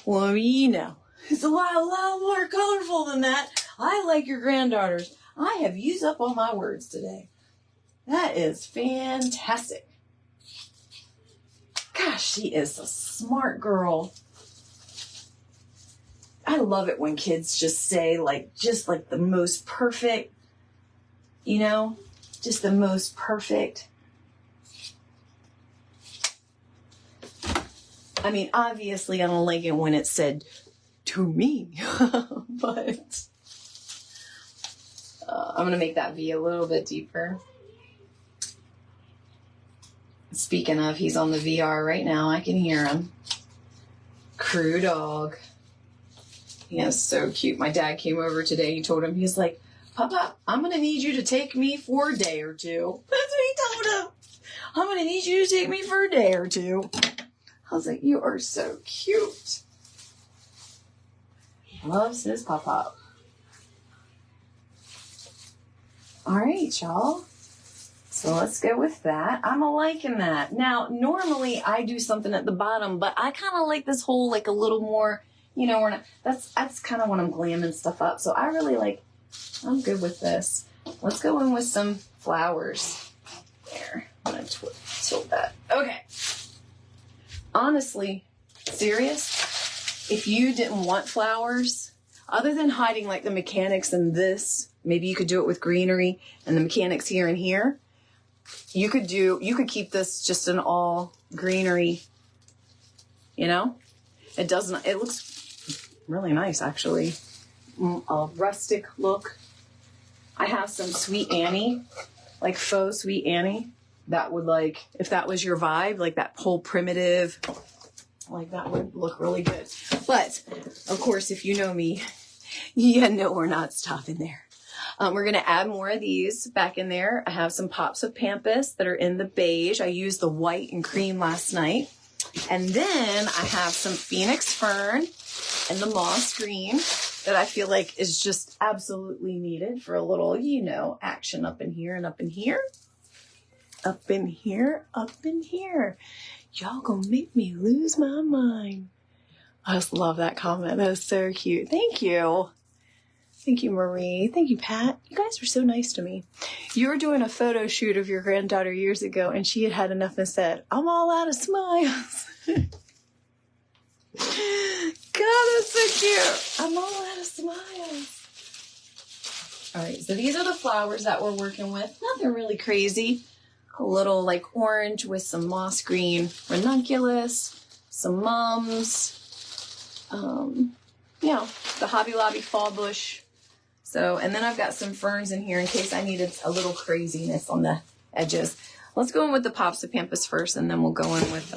well, you know, it's a lot more colorful than that. I like your granddaughters. I have used up all my words today. That is fantastic. Gosh, she is a smart girl. I love it when kids just say just like the most perfect, you know, just the most perfect. I mean, obviously I don't like it when it's said to me, but I'm going to make that V a little bit deeper. Speaking of, he's on the VR right now. I can hear him. Crew dog. He is so cute. My dad came over today. He told him, he's like, Papa, I'm going to need you to take me for a day or two. That's what he told him. I'm going to need you to take me for a day or two. I was like, you are so cute. Loves his pop-up. All right, y'all. So let's go with that. I'm liking that. Now, normally I do something at the bottom, but I kind of like this whole, like a little more, you know, we're not, that's kind of when I'm glamming stuff up. So I really like, I'm good with this. Let's go in with some flowers. There, I'm gonna tilt that. Okay. Honestly, serious, if you didn't want flowers, other than hiding like the mechanics in this, maybe you could do it with greenery and the mechanics here and here. You could keep this just an all greenery, you know? It looks really nice actually. A rustic look. I have some Sweet Annie, like faux Sweet Annie. That would, like, if that was your vibe, like that whole primitive, like that would look really good. But of course, if you know me, you know we're not stopping there. We're going to add more of these back in there. I have some pops of pampas that are in the beige. I used the white and cream last night. And then I have some phoenix fern and the moss green that I feel like is just absolutely needed for a little, you know, action up in here and up in here. Up in here, up in here. Y'all gonna make me lose my mind. I just love that comment. That is so cute. Thank you. Thank you, Marie. Thank you, Pat. You guys were so nice to me. You were doing a photo shoot of your granddaughter years ago, and she had had enough and said, I'm all out of smiles. God, that's so cute. I'm all out of smiles. All right, so these are the flowers that we're working with. Nothing really crazy. A little like orange with some moss green ranunculus, some mums, you know, the Hobby Lobby fall bush. So, and then I've got some ferns in here in case I needed a little craziness on the edges. Let's go in with the pops of pampas first, and then we'll go in with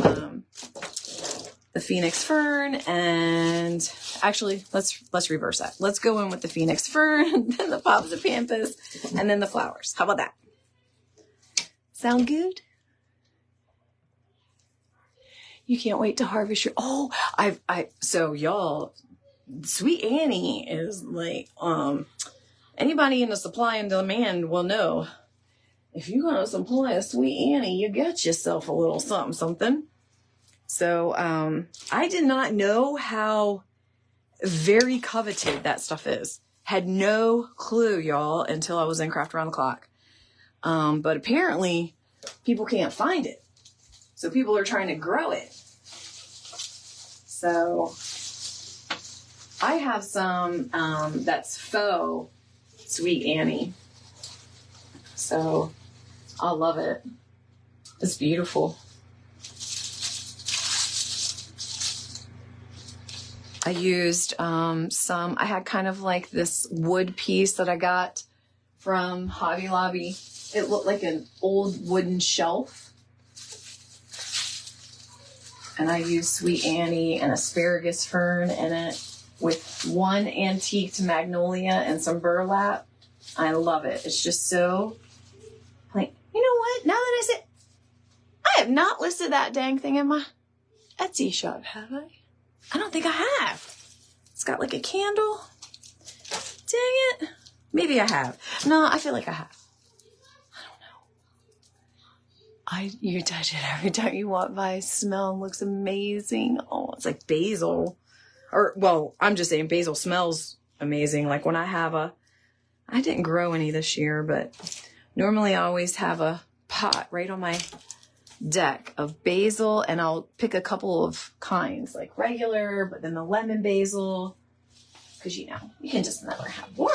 the phoenix fern. And actually, let's reverse that. Let's go in with the phoenix fern, then the pops of pampas, and then the flowers. How about that? Sound good? You can't wait to harvest your, so y'all, Sweet Annie is like, anybody in the supply and demand will know, if you're going to supply a Sweet Annie, you got yourself a little something. So, I did not know how very coveted that stuff is. Had no clue, y'all, until I was in Craft Around the Clock. But apparently people can't find it. So people are trying to grow it. So I have some, that's faux Sweet Annie. So I love it. It's beautiful. I used, I had kind of like this wood piece that I got from Hobby Lobby. It looked like an old wooden shelf. And I used Sweet Annie and asparagus fern in it with one antiqued magnolia and some burlap. I love it. It's just so, like, you know what? Now that I said, I have not listed that dang thing in my Etsy shop, have I? I don't think I have. It's got like a candle. Dang it. Maybe I have. No, I feel like I have. You touch it every time you walk by. Smell looks amazing. Oh, it's like basil. Or, well, I'm just saying basil smells amazing. Like when I didn't grow any this year, but normally I always have a pot right on my deck of basil, and I'll pick a couple of kinds, like regular, but then the lemon basil. Because, you know, you can just never have one.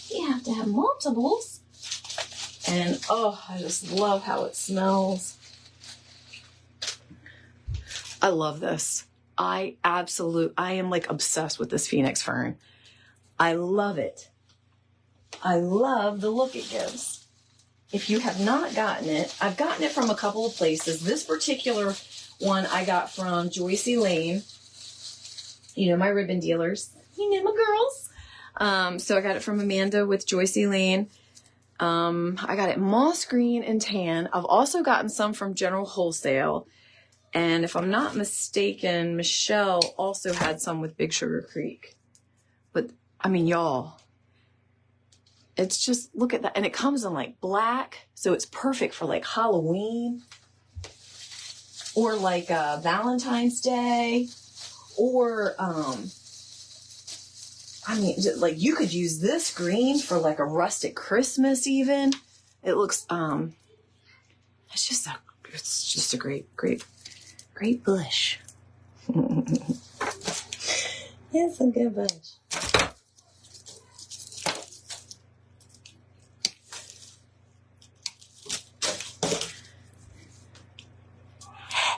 You have to have multiples. And, oh, I just love how it smells. I love this. I am like obsessed with this phoenix fern. I love it. I love the look it gives. If you have not gotten it, I've gotten it from a couple of places. This particular one I got from Joycey Lane. You know, my ribbon dealers. You know, my girls. So I got it from Amanda with Joycey Lane. I got it moss green and tan. I've also gotten some from General Wholesale. And if I'm not mistaken, Michelle also had some with Big Sugar Creek. But, I mean, y'all, it's just, look at that. And it comes in like black, so it's perfect for like Halloween or like Valentine's Day or, I mean, like you could use this green for like a rustic Christmas even. It looks, it's just a great bush. It's a good bush.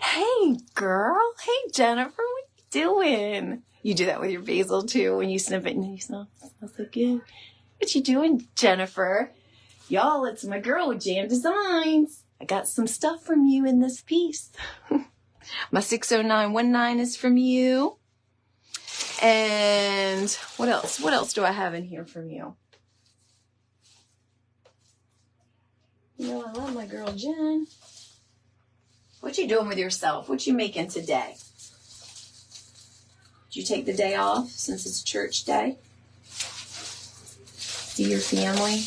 Hey, girl. Hey, Jennifer. What you doing? You do that with your basil, too, when you snip it and you smell so good. What you doing, Jennifer? Y'all, it's my girl with Jam Designs. I got some stuff from you in this piece. My 60919 is from you. And what else? What else do I have in here from you? You know, I love my girl, Jen. What you doing with yourself? What you making today? Did you take the day off since it's church day? See your family?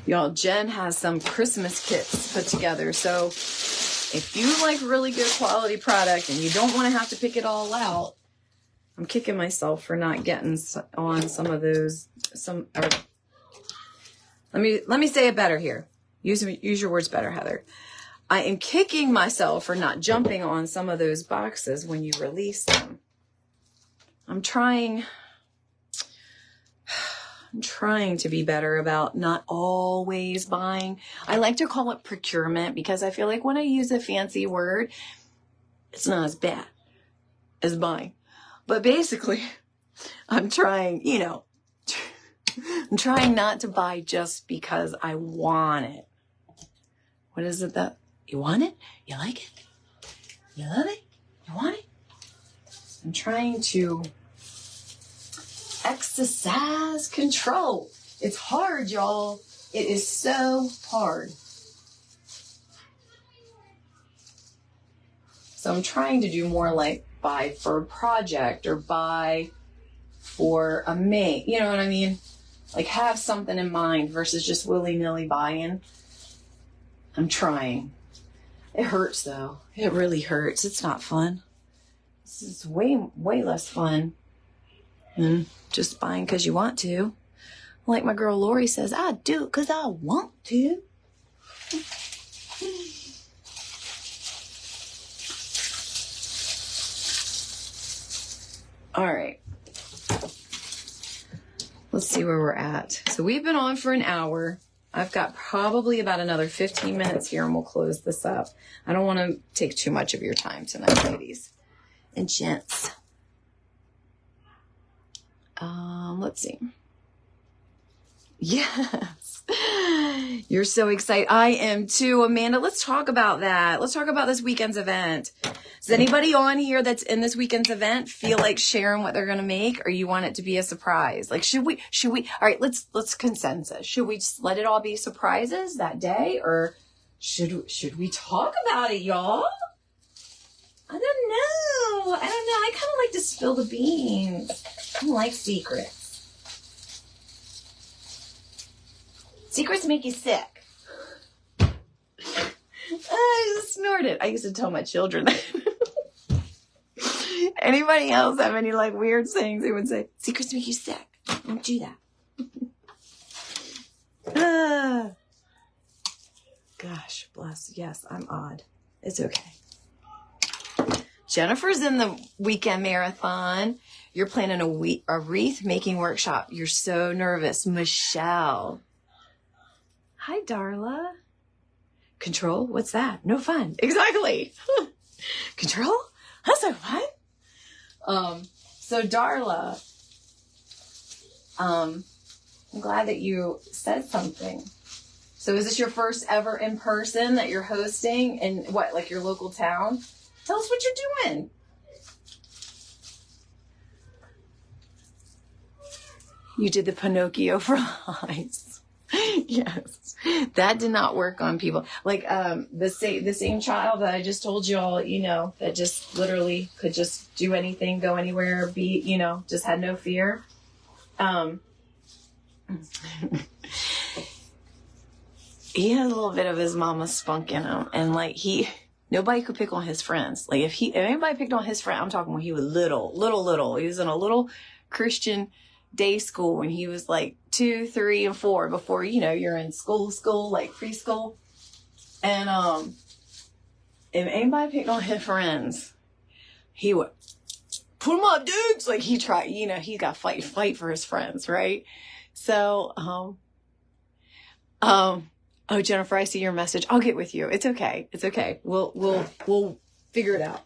Y'all, Jen has some Christmas kits put together. So if you like really good quality product and you don't want to have to pick it all out, I'm kicking myself for not getting on some of those. Let me say it better here. Use your words better, Heather. I am kicking myself for not jumping on some of those boxes when you release them. I'm trying to be better about not always buying. I like to call it procurement because I feel like when I use a fancy word, it's not as bad as buying. But basically, I'm trying not to buy just because I want it. What is it that you want it? You like it? You love it? You want it? I'm trying to exercise control. It's hard, y'all. It is so hard. So I'm trying to do more like buy for a project or buy for a mate. You know what I mean? Like have something in mind versus just willy-nilly buying. I'm trying. It hurts though. It really hurts. It's not fun. This is way less fun than just buying because you want to. Like my girl Lori says, I do it because I want to. All right. Let's see where we're at. So we've been on for an hour. I've got probably about another 15 minutes here and we'll close this up. I don't want to take too much of your time tonight, ladies and gents. Let's see. Yes. You're so excited. I am too, Amanda. Let's talk about that. Let's talk about this weekend's event. Does anybody on here that's in this weekend's event feel like sharing what they're going to make, or you want it to be a surprise? Like, should we, all right, let's consensus. Should we just let it all be surprises that day, or should we talk about it, y'all? I don't know. I kind of like to spill the beans. I don't like secrets. Secrets make you sick. I just snorted. I used to tell my children that. Anybody else have any like weird sayings they would say? Secrets make you sick. Don't do that. Gosh, bless. Yes, I'm odd. It's okay. Jennifer's in the weekend marathon. You're planning a wreath making workshop. You're so nervous. Michelle. Hi, Darla. Control? What's that? No fun. Exactly. Control? That's so fun. So Darla, I'm glad that you said something. So is this your first ever in person that you're hosting in what, like your local town? Tell us what you're doing. You did the Pinocchio fries. Yes, that did not work on people. Like the same child that I just told y'all, that just literally could just do anything, go anywhere, be, just had no fear. He had a little bit of his mama's spunk in him, and like nobody could pick on his friends. Like if anybody picked on his friend, I'm talking when he was little. He was in a little Christian day school when he was like 2, 3, and 4 before, you're in school, like preschool. And, if anybody picked on his friends, he would put them up, dudes. Like he tried, he got fight for his friends. Right. So, oh, Jennifer, I see your message. I'll get with you. It's okay. We'll figure it out.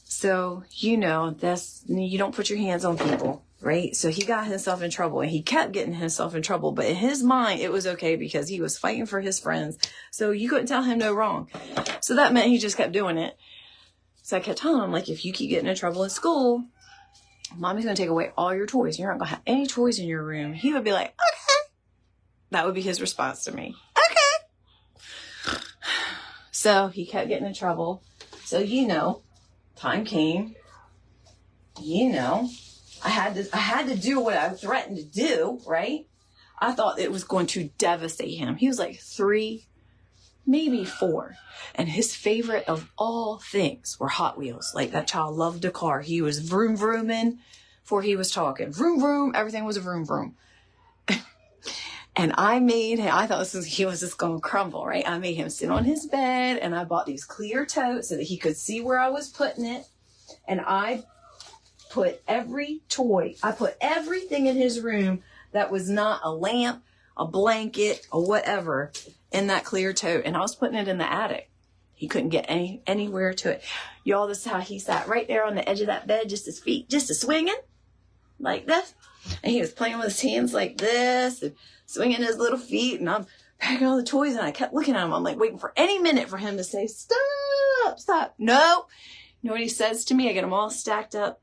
So, that's, you don't put your hands on people, right? So he got himself in trouble, and he kept getting himself in trouble, but in his mind, it was okay because he was fighting for his friends. So you couldn't tell him no wrong. So that meant he just kept doing it. So I kept telling him, like, if you keep getting in trouble at school, mommy's going to take away all your toys. You're not going to have any toys in your room. He would be like, okay. That would be his response to me. Okay. So he kept getting in trouble. So, time came, I had to do what I threatened to do, right? I thought it was going to devastate him. He was like 3, maybe 4. And his favorite of all things were Hot Wheels. Like that child loved Decor. He was vroom vrooming before he was talking. Vroom vroom. Everything was a vroom vroom. And I thought he was just going to crumble, right? I made him sit on his bed, and I bought these clear totes so that he could see where I was putting it. And I put every toy, I put everything in his room that was not a lamp, a blanket, or whatever in that clear tote. And I was putting it in the attic. He couldn't get anywhere to it. Y'all, this is how he sat right there on the edge of that bed, just his feet, just a swinging like this. And he was playing with his hands like this and swinging his little feet. And I'm packing all the toys, and I kept looking at him. I'm like waiting for any minute for him to say, stop. No. You know what he says to me? I get them all stacked up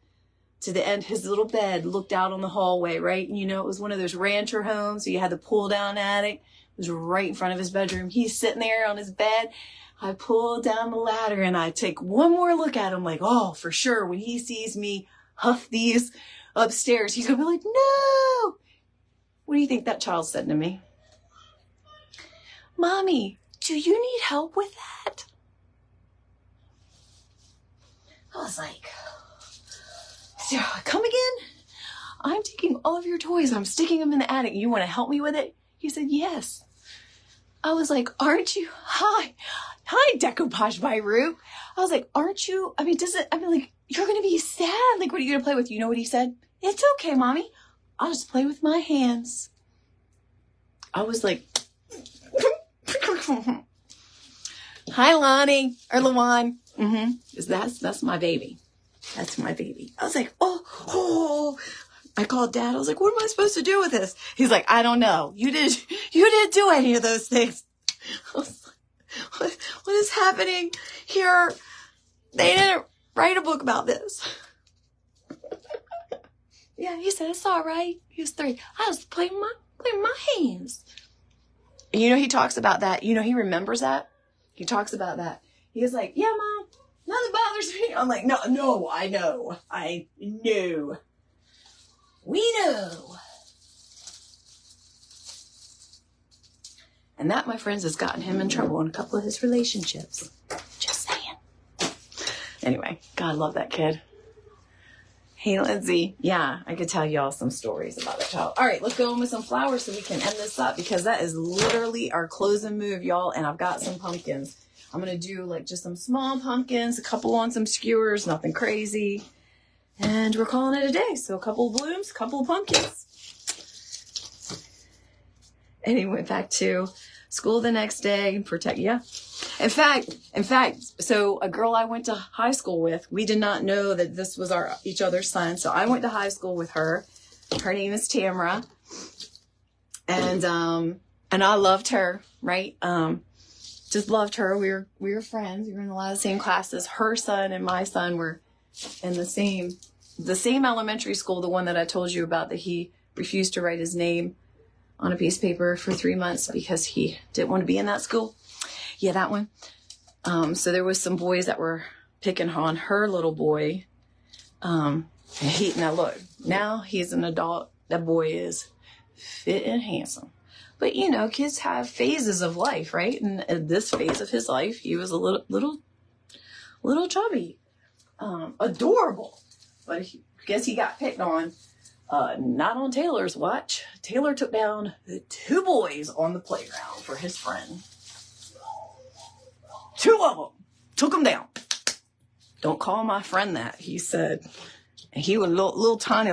to the end. His little bed looked out on the hallway, right? And it was one of those rancher homes. So you had the pull down attic. It was right in front of his bedroom. He's sitting there on his bed. I pull down the ladder, and I take one more look at him like, oh, for sure. When he sees me huff these upstairs, he's going to be like, no. What do you think that child said to me? Mommy, do you need help with that? I was like, come again? I'm taking all of your toys. I'm sticking them in the attic. You want to help me with it? He said, yes. I was like, aren't you? Hi, decoupage by Rue. I was like, aren't you? Like, you're going to be sad. Like, what are you going to play with? You know what he said? It's okay, Mommy. I'll just play with my hands. I was like, hi, Lonnie, or Lawan. That's my baby. That's my baby. I was like, oh. I called Dad. I was like, what am I supposed to do with this? He's like, I don't know. You didn't do any of those things. I was like, what is happening here? They didn't write a book about this. Yeah, he said, it's all right. He was 3. I was playing my hands. And he talks about that. He remembers that. He talks about that. He was like, yeah, Mom, nothing bothers me. I'm like, no, I know. We know. And that, my friends, has gotten him in trouble in a couple of his relationships. Just saying. Anyway, God, I love that kid. Hey, Lindsay. Yeah, I could tell y'all some stories about that child. All right, let's go in with some flowers so we can end this up, because that is literally our closing move, y'all. And I've got some pumpkins. I'm going to do like just some small pumpkins, a couple on some skewers, nothing crazy. And we're calling it a day. So a couple of blooms, a couple of pumpkins. And he went back to school the next day. In fact, so a girl I went to high school with, we did not know that this was each other's son. So I went to high school with her. Her name is Tamara. And I loved her, right? Just loved her. We were friends. We were in a lot of the same classes. Her son and my son were in the same elementary school, the one that I told you about that he refused to write his name on a piece of paper for 3 months because he didn't want to be in that school. Yeah, that one. So there was some boys that were picking on her little boy. Now look, now he's an adult. That boy is fit and handsome. But you know, kids have phases of life, right? And in this phase of his life, he was a little chubby, adorable. But I guess he got picked on. Not on Taylor's watch. Taylor took down the 2 boys on the playground for his friend. 2 of them took him down. Don't call my friend that, he said. And he was a little tiny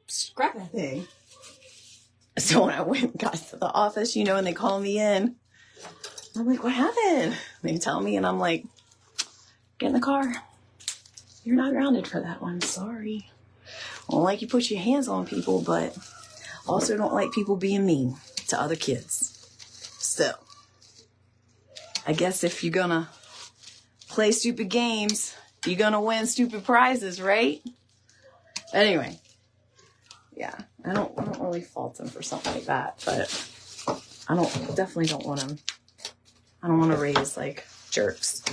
scrappy thing. So when I went and got to the office, you know, and they call me in, I'm like, what happened? They tell me, and I'm like, get in the car. You're not grounded for that one. Sorry. I don't like you put your hands on people, but also don't like people being mean to other kids. So, I guess if you're gonna play stupid games, you're gonna win stupid prizes, right? Anyway, yeah, I don't really fault him for something like that, but I definitely don't want him. I don't want to raise like jerks.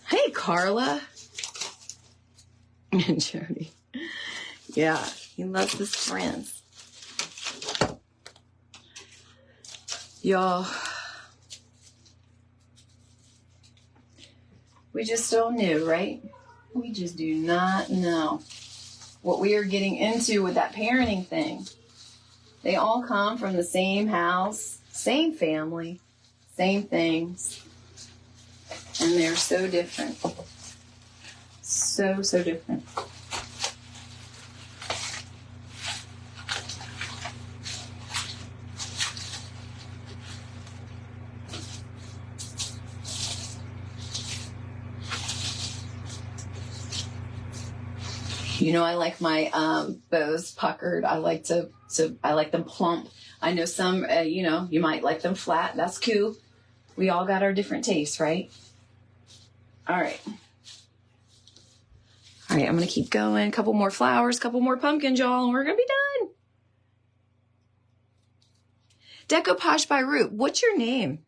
Hey, Carla. And Jody. Yeah, he loves his friends. Y'all, we just don't know, right? We just do not know what we are getting into with that parenting thing. They all come from the same house, same family, same things. And they're so different. So different. You know, I like my bows puckered. I like I like them plump. I know some, you know, you might like them flat. That's cool. We all got our different tastes, right? All right. All right, I'm going to keep going. A couple more flowers, couple more pumpkins, y'all, and we're going to be done. Decoupage by Root. What's your name?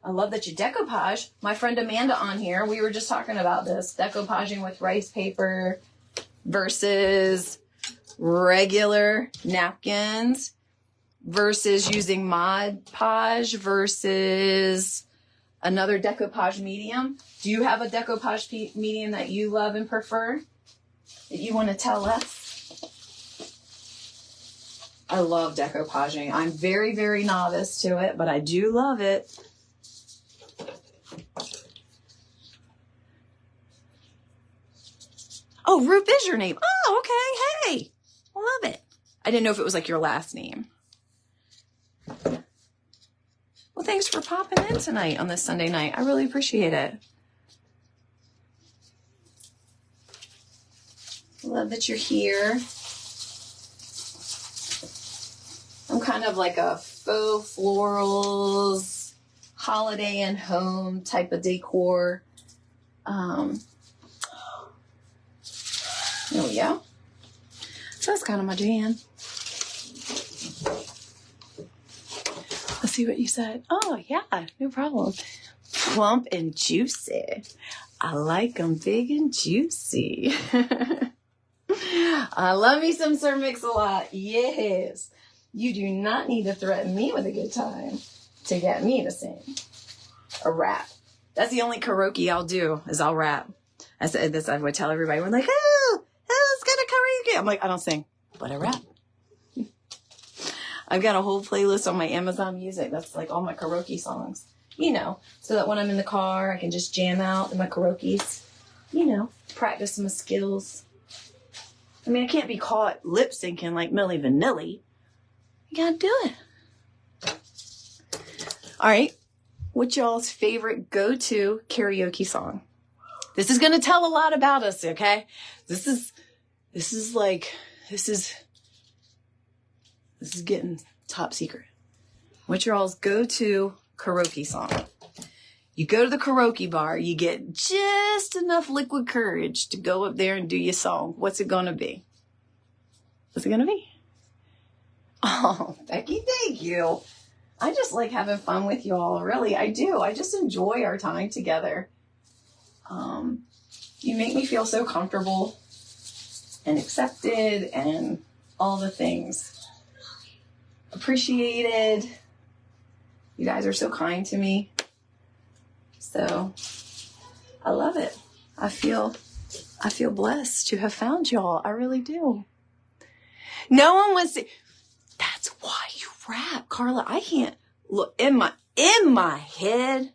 I love that you decoupage. My friend Amanda on here, we were just talking about this. Decoupaging with rice paper versus regular napkins versus using Mod Podge versus another decoupage medium. Do you have a decoupage medium that you love and prefer that you want to tell us? I love decoupaging. I'm very, very novice to it, but I do love it. Oh, Ruth is your name. Oh, okay. Hey, love it. I didn't know if it was like your last name. Well, thanks for popping in tonight on this Sunday night. I really appreciate it. Love that you're here. I'm kind of like a faux florals, holiday and home type of decor. There we go. So that's kind of my jam. Let's see what you said. Oh, yeah, no problem. Plump and juicy. I like them big and juicy. I love me some Sir Mix-a-Lot. Yes. You do not need to threaten me with a good time to get me to sing a rap. That's the only karaoke I'll do is I'll rap. I said this, I would tell everybody, we're like, oh, who's gonna karaoke? I'm like, I don't sing, but I rap. I've got a whole playlist on my Amazon Music. That's like all my karaoke songs, you know, so that when I'm in the car, I can just jam out in my karaoke's, you know, practice my skills. I mean, I can't be caught lip syncing like Milli Vanilli. You gotta do it. All right. What's y'all's favorite go-to karaoke song? This is going to tell a lot about us, okay? This is getting top secret. What's y'all's go-to karaoke song? You go to the karaoke bar, you get just enough liquid courage to go up there and do your song. What's it going to be? What's it going to be? Oh, Becky, thank you. I just like having fun with y'all. Really, I do. I just enjoy our time together. You make me feel so comfortable and accepted and all the things. Appreciated. You guys are so kind to me. So I love it. I feel blessed to have found y'all. I really do. No one wants to. That's why you rap, Carla. I can't look in my head.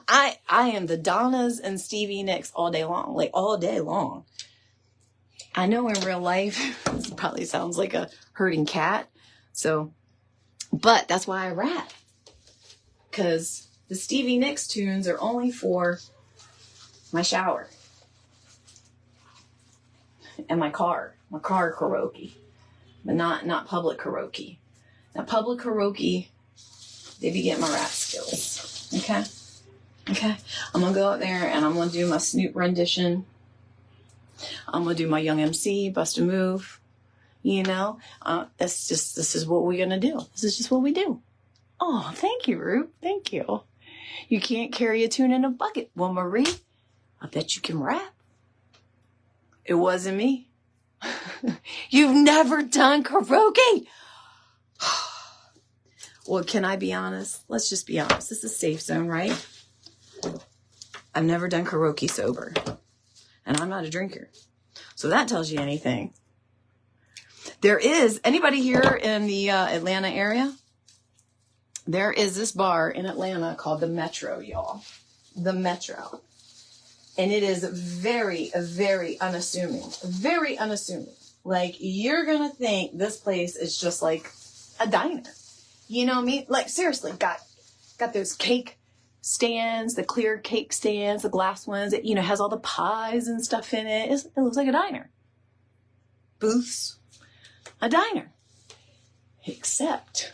I am the Donnas and Stevie Nicks all day long, like all day long. I know in real life, this probably sounds like a herding cat. So, but that's why I rap. Because the Stevie Nicks tunes are only for my shower. And my car karaoke. But not public karaoke. Now, public karaoke, they be getting my rap skills. Okay? Okay? I'm going to go out there and I'm going to do my Snoop rendition. I'm going to do my Young MC, Bust a Move. You know? This is what we're going to do. This is just what we do. Oh, thank you, Ruth. Thank you. You can't carry a tune in a bucket. Well, Marie, I bet you can rap. It wasn't me. You've never done karaoke. Well, can I be honest? Let's just be honest. This is a safe zone, right? I've never done karaoke sober. And I'm not a drinker. So that tells you anything. There is, anybody here in the Atlanta area? There is this bar in Atlanta called the Metro, y'all. The Metro. And it is very, very unassuming. Very unassuming. Like, you're going to think this place is just like a diner. You know what I mean? Like, seriously, got those cake stands, the clear cake stands, the glass ones. It, has all the pies and stuff in it. It looks like a diner. Booths. A diner. Except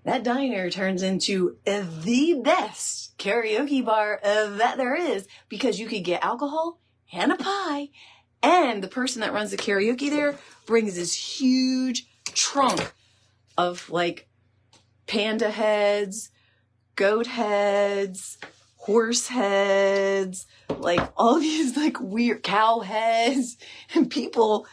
that diner turns into the best karaoke bar that there is, because you could get alcohol and a pie, and the person that runs the karaoke there brings this huge trunk of like panda heads, goat heads, horse heads, like all these like weird cow heads, and people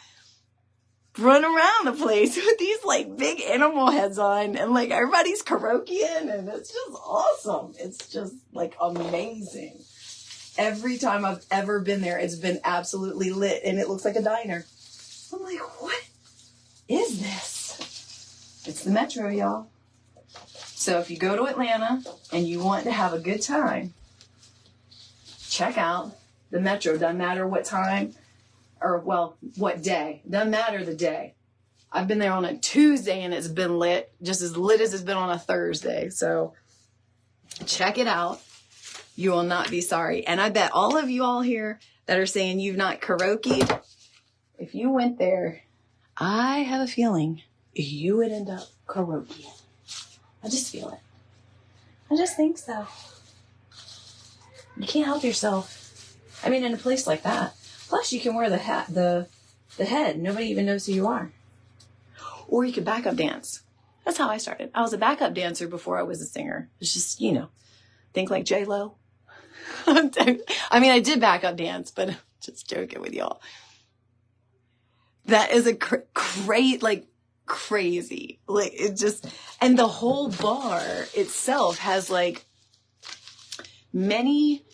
run around the place with these like big animal heads on, and like everybody's karaokeing, and it's just awesome. It's just like amazing. Every time I've ever been there, it's been absolutely lit, and it looks like a diner. I'm like, what is this? It's the Metro, y'all. So if you go to Atlanta and you want to have a good time, check out the Metro. Doesn't matter what time. Or, well, what day? Doesn't matter the day. I've been there on a Tuesday and it's been lit, just as lit as it's been on a Thursday. So check it out. You will not be sorry. And I bet all of you all here that are saying you've not karaoke'd, if you went there, I have a feeling you would end up karaokeing. I just feel it. I just think so. You can't help yourself. I mean, in a place like that. Plus, you can wear the hat, the head. Nobody even knows who you are. Or you could backup dance. That's how I started. I was a backup dancer before I was a singer. It's just, think like J-Lo. I mean, I did backup dance, but I'm just joking with y'all. That is a great, like, crazy. Like, it just, and the whole bar itself has, like, many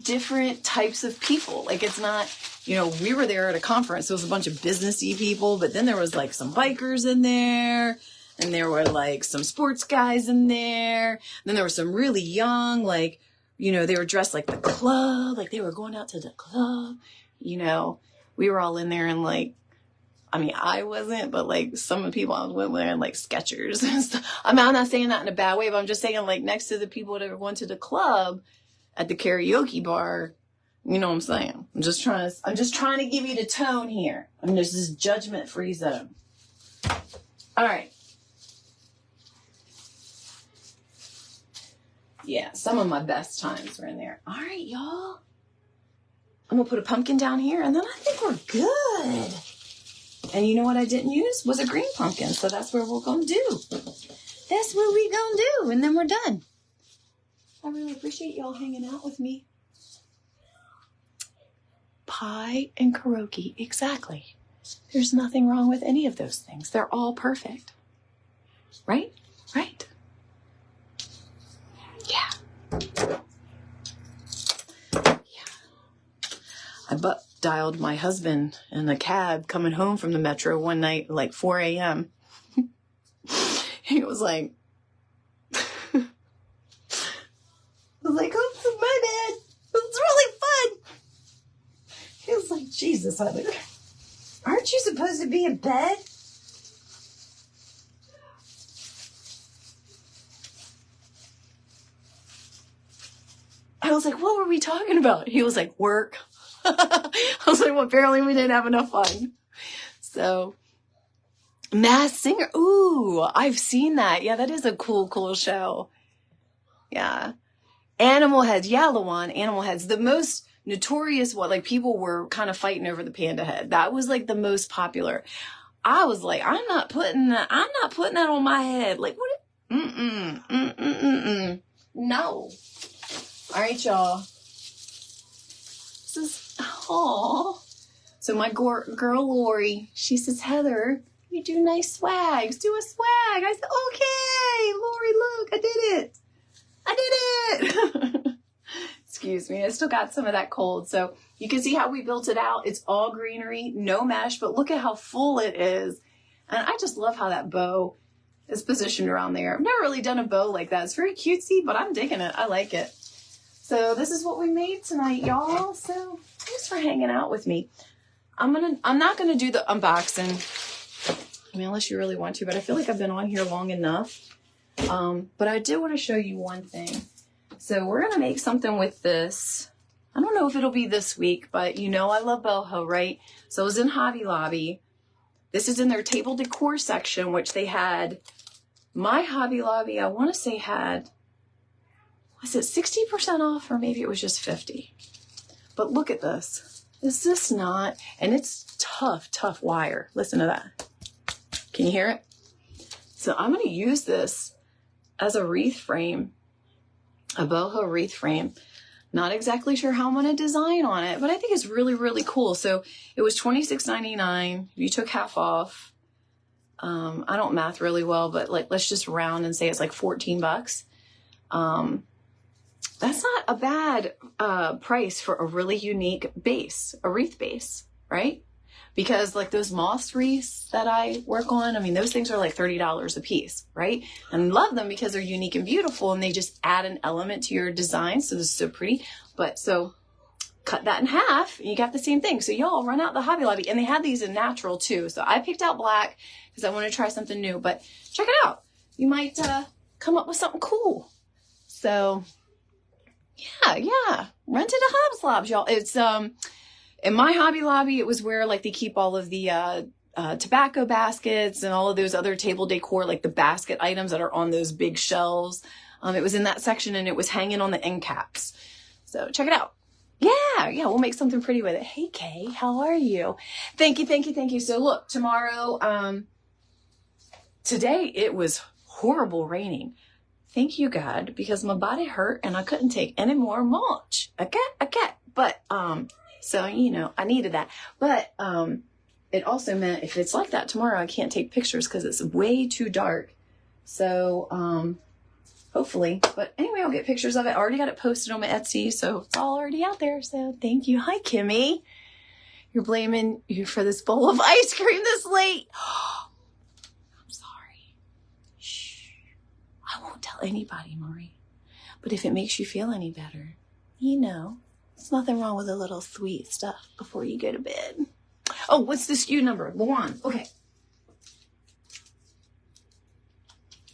different types of people. Like, it's not, we were there at a conference. There was a bunch of businessy people, but then there was like some bikers in there, and there were like some sports guys in there. And then there were some really young, like, they were dressed like the club, like they were going out to the club. We were all in there and like, I mean, I wasn't, but like some of the people I was with were wearing like Skechers and stuff. I mean, I'm not saying that in a bad way, but I'm just saying like next to the people that were going to the club at the karaoke bar. You know what I'm saying? I'm just trying to give you the tone here. I mean, there's this judgment-free zone. All right. Yeah, some of my best times were in there. All right, y'all. I'm going to put a pumpkin down here, and then I think we're good. And you know what I didn't use? Was a green pumpkin, so that's what we're going to do. That's what we going to do, and then we're done. I really appreciate y'all hanging out with me. Pie and karaoke, exactly. There's nothing wrong with any of those things. They're all perfect. Right? Right. Yeah. I dialed my husband in a cab coming home from the metro one night, like 4 a.m. He was like, I was like, oops, my bad. It was really fun. He was like, Jesus, I like, aren't you supposed to be in bed? I was like, what were we talking about? He was like, work. I was like, well, apparently we didn't have enough fun. So, Masked Singer. Ooh, I've seen that. Yeah, that is a cool show. Yeah. Animal Heads. Yeah, Lawan, Animal Heads. The most notorious one, like people were kind of fighting over the panda head. That was like the most popular. I was like, I'm not putting that on my head. Like, what? No. All right, y'all. This is, So my girl Lori, she says, Heather, you do nice swags. Do a swag. I said, okay, Lori, look, I did it. Excuse me. I still got some of that cold. So you can see how we built it out. It's all greenery, no mesh, but look at how full it is. And I just love how that bow is positioned around there. I've never really done a bow like that. It's very cutesy, but I'm digging it. I like it. So this is what we made tonight, y'all. So thanks for hanging out with me. I'm not gonna do the unboxing. I mean, unless you really want to, but I feel like I've been on here long enough. But I did want to show you one thing. So we're gonna make something with this. I don't know if it'll be this week, but you know I love boho, right? So it was in Hobby Lobby. This is in their table decor section, which they had. My Hobby Lobby, I want to say had, was it 60% off or maybe it was just 50? But look at this. Is this not? And it's tough wire. Listen to that. Can you hear it? So I'm going to use this as a wreath frame, a boho wreath frame. Not exactly sure how I'm going to design on it, but I think it's really cool. So it was $26.99. You took half off. I don't math really well, but like, let's just round and say it's like 14 bucks. That's not a bad price for a really unique base, a wreath base, right? Because like those moss wreaths that I work on, I mean, those things are like $30 a piece, right? And love them because they're unique and beautiful and they just add an element to your design. So this is so pretty. But so cut that in half and you got the same thing. So y'all run out the Hobby Lobby, and they had these in natural too. So I picked out black because I want to try something new, but check it out. You might come up with something cool. So yeah. Rented a Hobbs Lobs, y'all. It's, in my Hobby Lobby, it was where like they keep all of the tobacco baskets and all of those other table decor, like the basket items that are on those big shelves. It was in that section and it was hanging on the end caps. So check it out. Yeah, we'll make something pretty with it. Hey, Kay, how are you? Thank you. So look, tomorrow, today it was horrible raining. Thank you, God, because my body hurt and I couldn't take any more mulch. Okay. But, so, you know, I needed that. But, it also meant if it's like that tomorrow, I can't take pictures because it's way too dark. So, hopefully, but anyway, I'll get pictures of it. I already got it posted on my Etsy, so it's all already out there. So thank you. Hi, Kimmy. You're blaming you for this bowl of ice cream this late. I'm sorry. Shh. I won't tell anybody, Marie. But if it makes you feel any better, you know, there's nothing wrong with a little sweet stuff before you go to bed. Oh, what's the SKU number? Luan. Okay.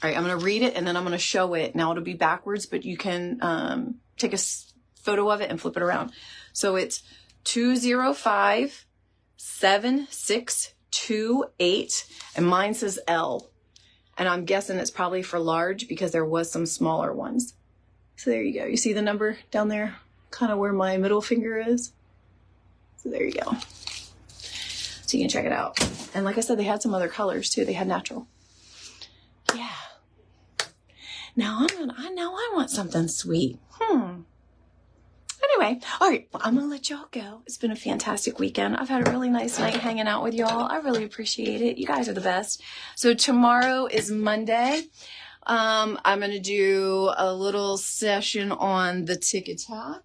All right, I'm going to read it and then I'm going to show it. Now it'll be backwards, but you can take a photo of it and flip it around. So it's 2057628, and mine says L. And I'm guessing it's probably for large because there was some smaller ones. So there you go. You see the number down there, kind of where my middle finger is. So there you go. So you can check it out. And like I said, they had some other colors too. They had natural. Yeah. Now I want something sweet. Anyway, all right, well, I'm going to let y'all go. It's been a fantastic weekend. I've had a really nice night hanging out with y'all. I really appreciate it. You guys are the best. So tomorrow is Monday. I'm going to do a little session on the TikTok.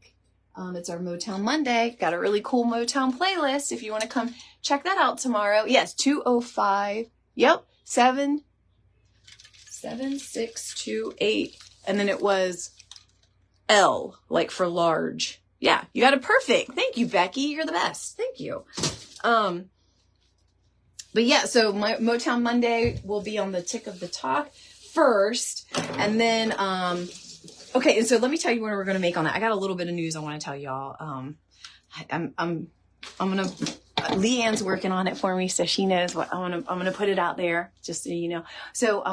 It's our Motown Monday. Got a really cool Motown playlist if you want to come check that out tomorrow. Yes, 205. Yep, 77628. And then it was L, like for large. Yeah, you got it perfect. Thank you, Becky. You're the best. Thank you. But yeah, so my Motown Monday will be on the Tick of the Talk first. And then, okay, and so let me tell you what we're going to make on that. I got a little bit of news I want to tell y'all. I'm going to, Leanne's working on it for me, so she knows what I'm going to put it out there, just so you know. So,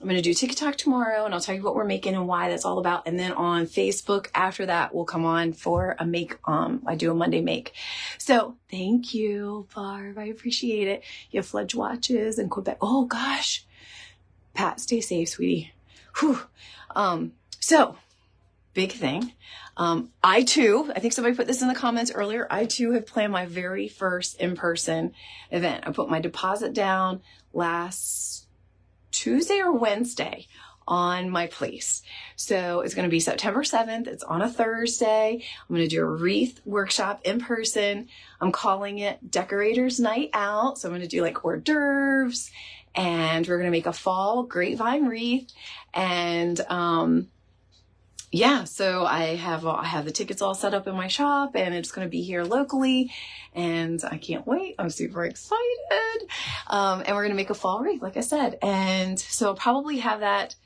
I'm going to do TikTok tomorrow, and I'll tell you what we're making and why that's all about. And then on Facebook after that, we'll come on for a make. I do a Monday make. So thank you, Barb. I appreciate it. You have Fledge watches in Quebec. Oh gosh, Pat, stay safe, sweetie. Whew. So big thing. I too, I think somebody put this in the comments earlier. I too have planned my very first in-person event. I put my deposit down last Tuesday or Wednesday on my place. So it's going to be September 7th. It's on a Thursday. I'm going to do a wreath workshop in person. I'm calling it Decorators Night Out. So I'm going to do like hors d'oeuvres, and we're going to make a fall grapevine wreath. And, yeah, so I have the tickets all set up in my shop, and it's going to be here locally, and I can't wait. I'm super excited. And we're going to make a fall wreath, like I said. And so I'll probably have that,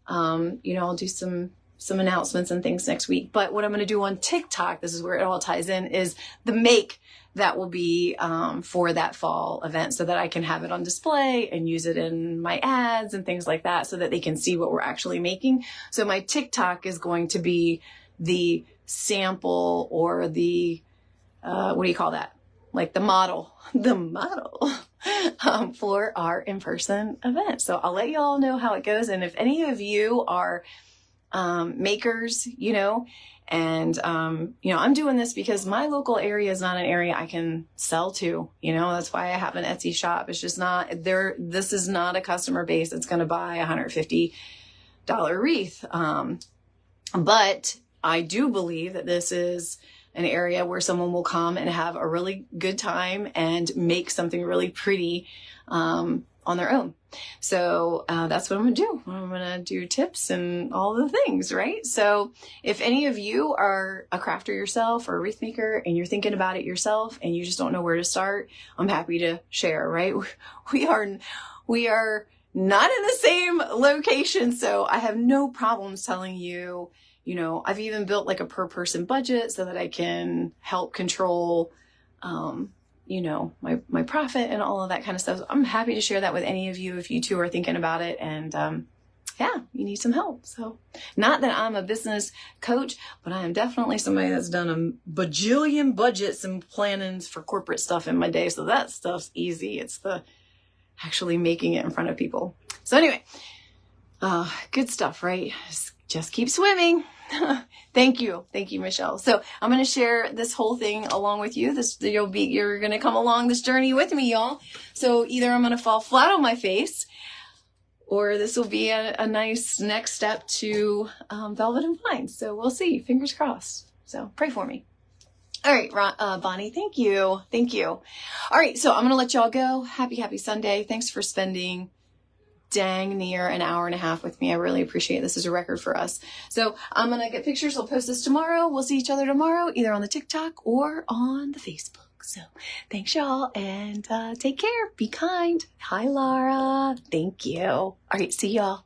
I'll do some announcements and things next week. But what I'm going to do on TikTok, this is where it all ties in, is the make that will be for that fall event, so that I can have it on display and use it in my ads and things like that, so that they can see what we're actually making. So my TikTok is going to be the sample, or the, what do you call that? Like the model for our in-person event. So I'll let you all know how it goes. And if any of you are makers, and, I'm doing this because my local area is not an area I can sell to, that's why I have an Etsy shop. It's just not there. This is not a customer base that's going to buy a $150 wreath. But I do believe that this is an area where someone will come and have a really good time and make something really pretty, on their own. So that's what I'm going to do. I'm going to do tips and all the things, right? So if any of you are a crafter yourself or a wreath maker, and you're thinking about it yourself and you just don't know where to start, I'm happy to share, right? We are not in the same location, so I have no problems telling you, I've even built like a per person budget so that I can help control, my profit and all of that kind of stuff. So I'm happy to share that with any of you if you too are thinking about it, and you need some help. So not that I'm a business coach, but I am definitely somebody that's done a bajillion budgets and plannings for corporate stuff in my day. So that stuff's easy. It's the actually making it in front of people. So anyway, good stuff, right? Just keep swimming. Thank you, Michelle. So I'm going to share this whole thing along with you. You're going to come along this journey with me, y'all. So either I'm going to fall flat on my face, or this will be a nice next step to velvet and vines. So we'll see. Fingers crossed. So pray for me. All right, Bonnie, thank you. All right, so I'm going to let y'all go. Happy Sunday. Thanks for spending dang near an hour and a half with me. I really appreciate it. This is a record for us. So I'm going to get pictures. I'll post this tomorrow. We'll see each other tomorrow, either on the TikTok or on the Facebook. So thanks, y'all, and take care. Be kind. Hi, Laura. Thank you. All right, see y'all.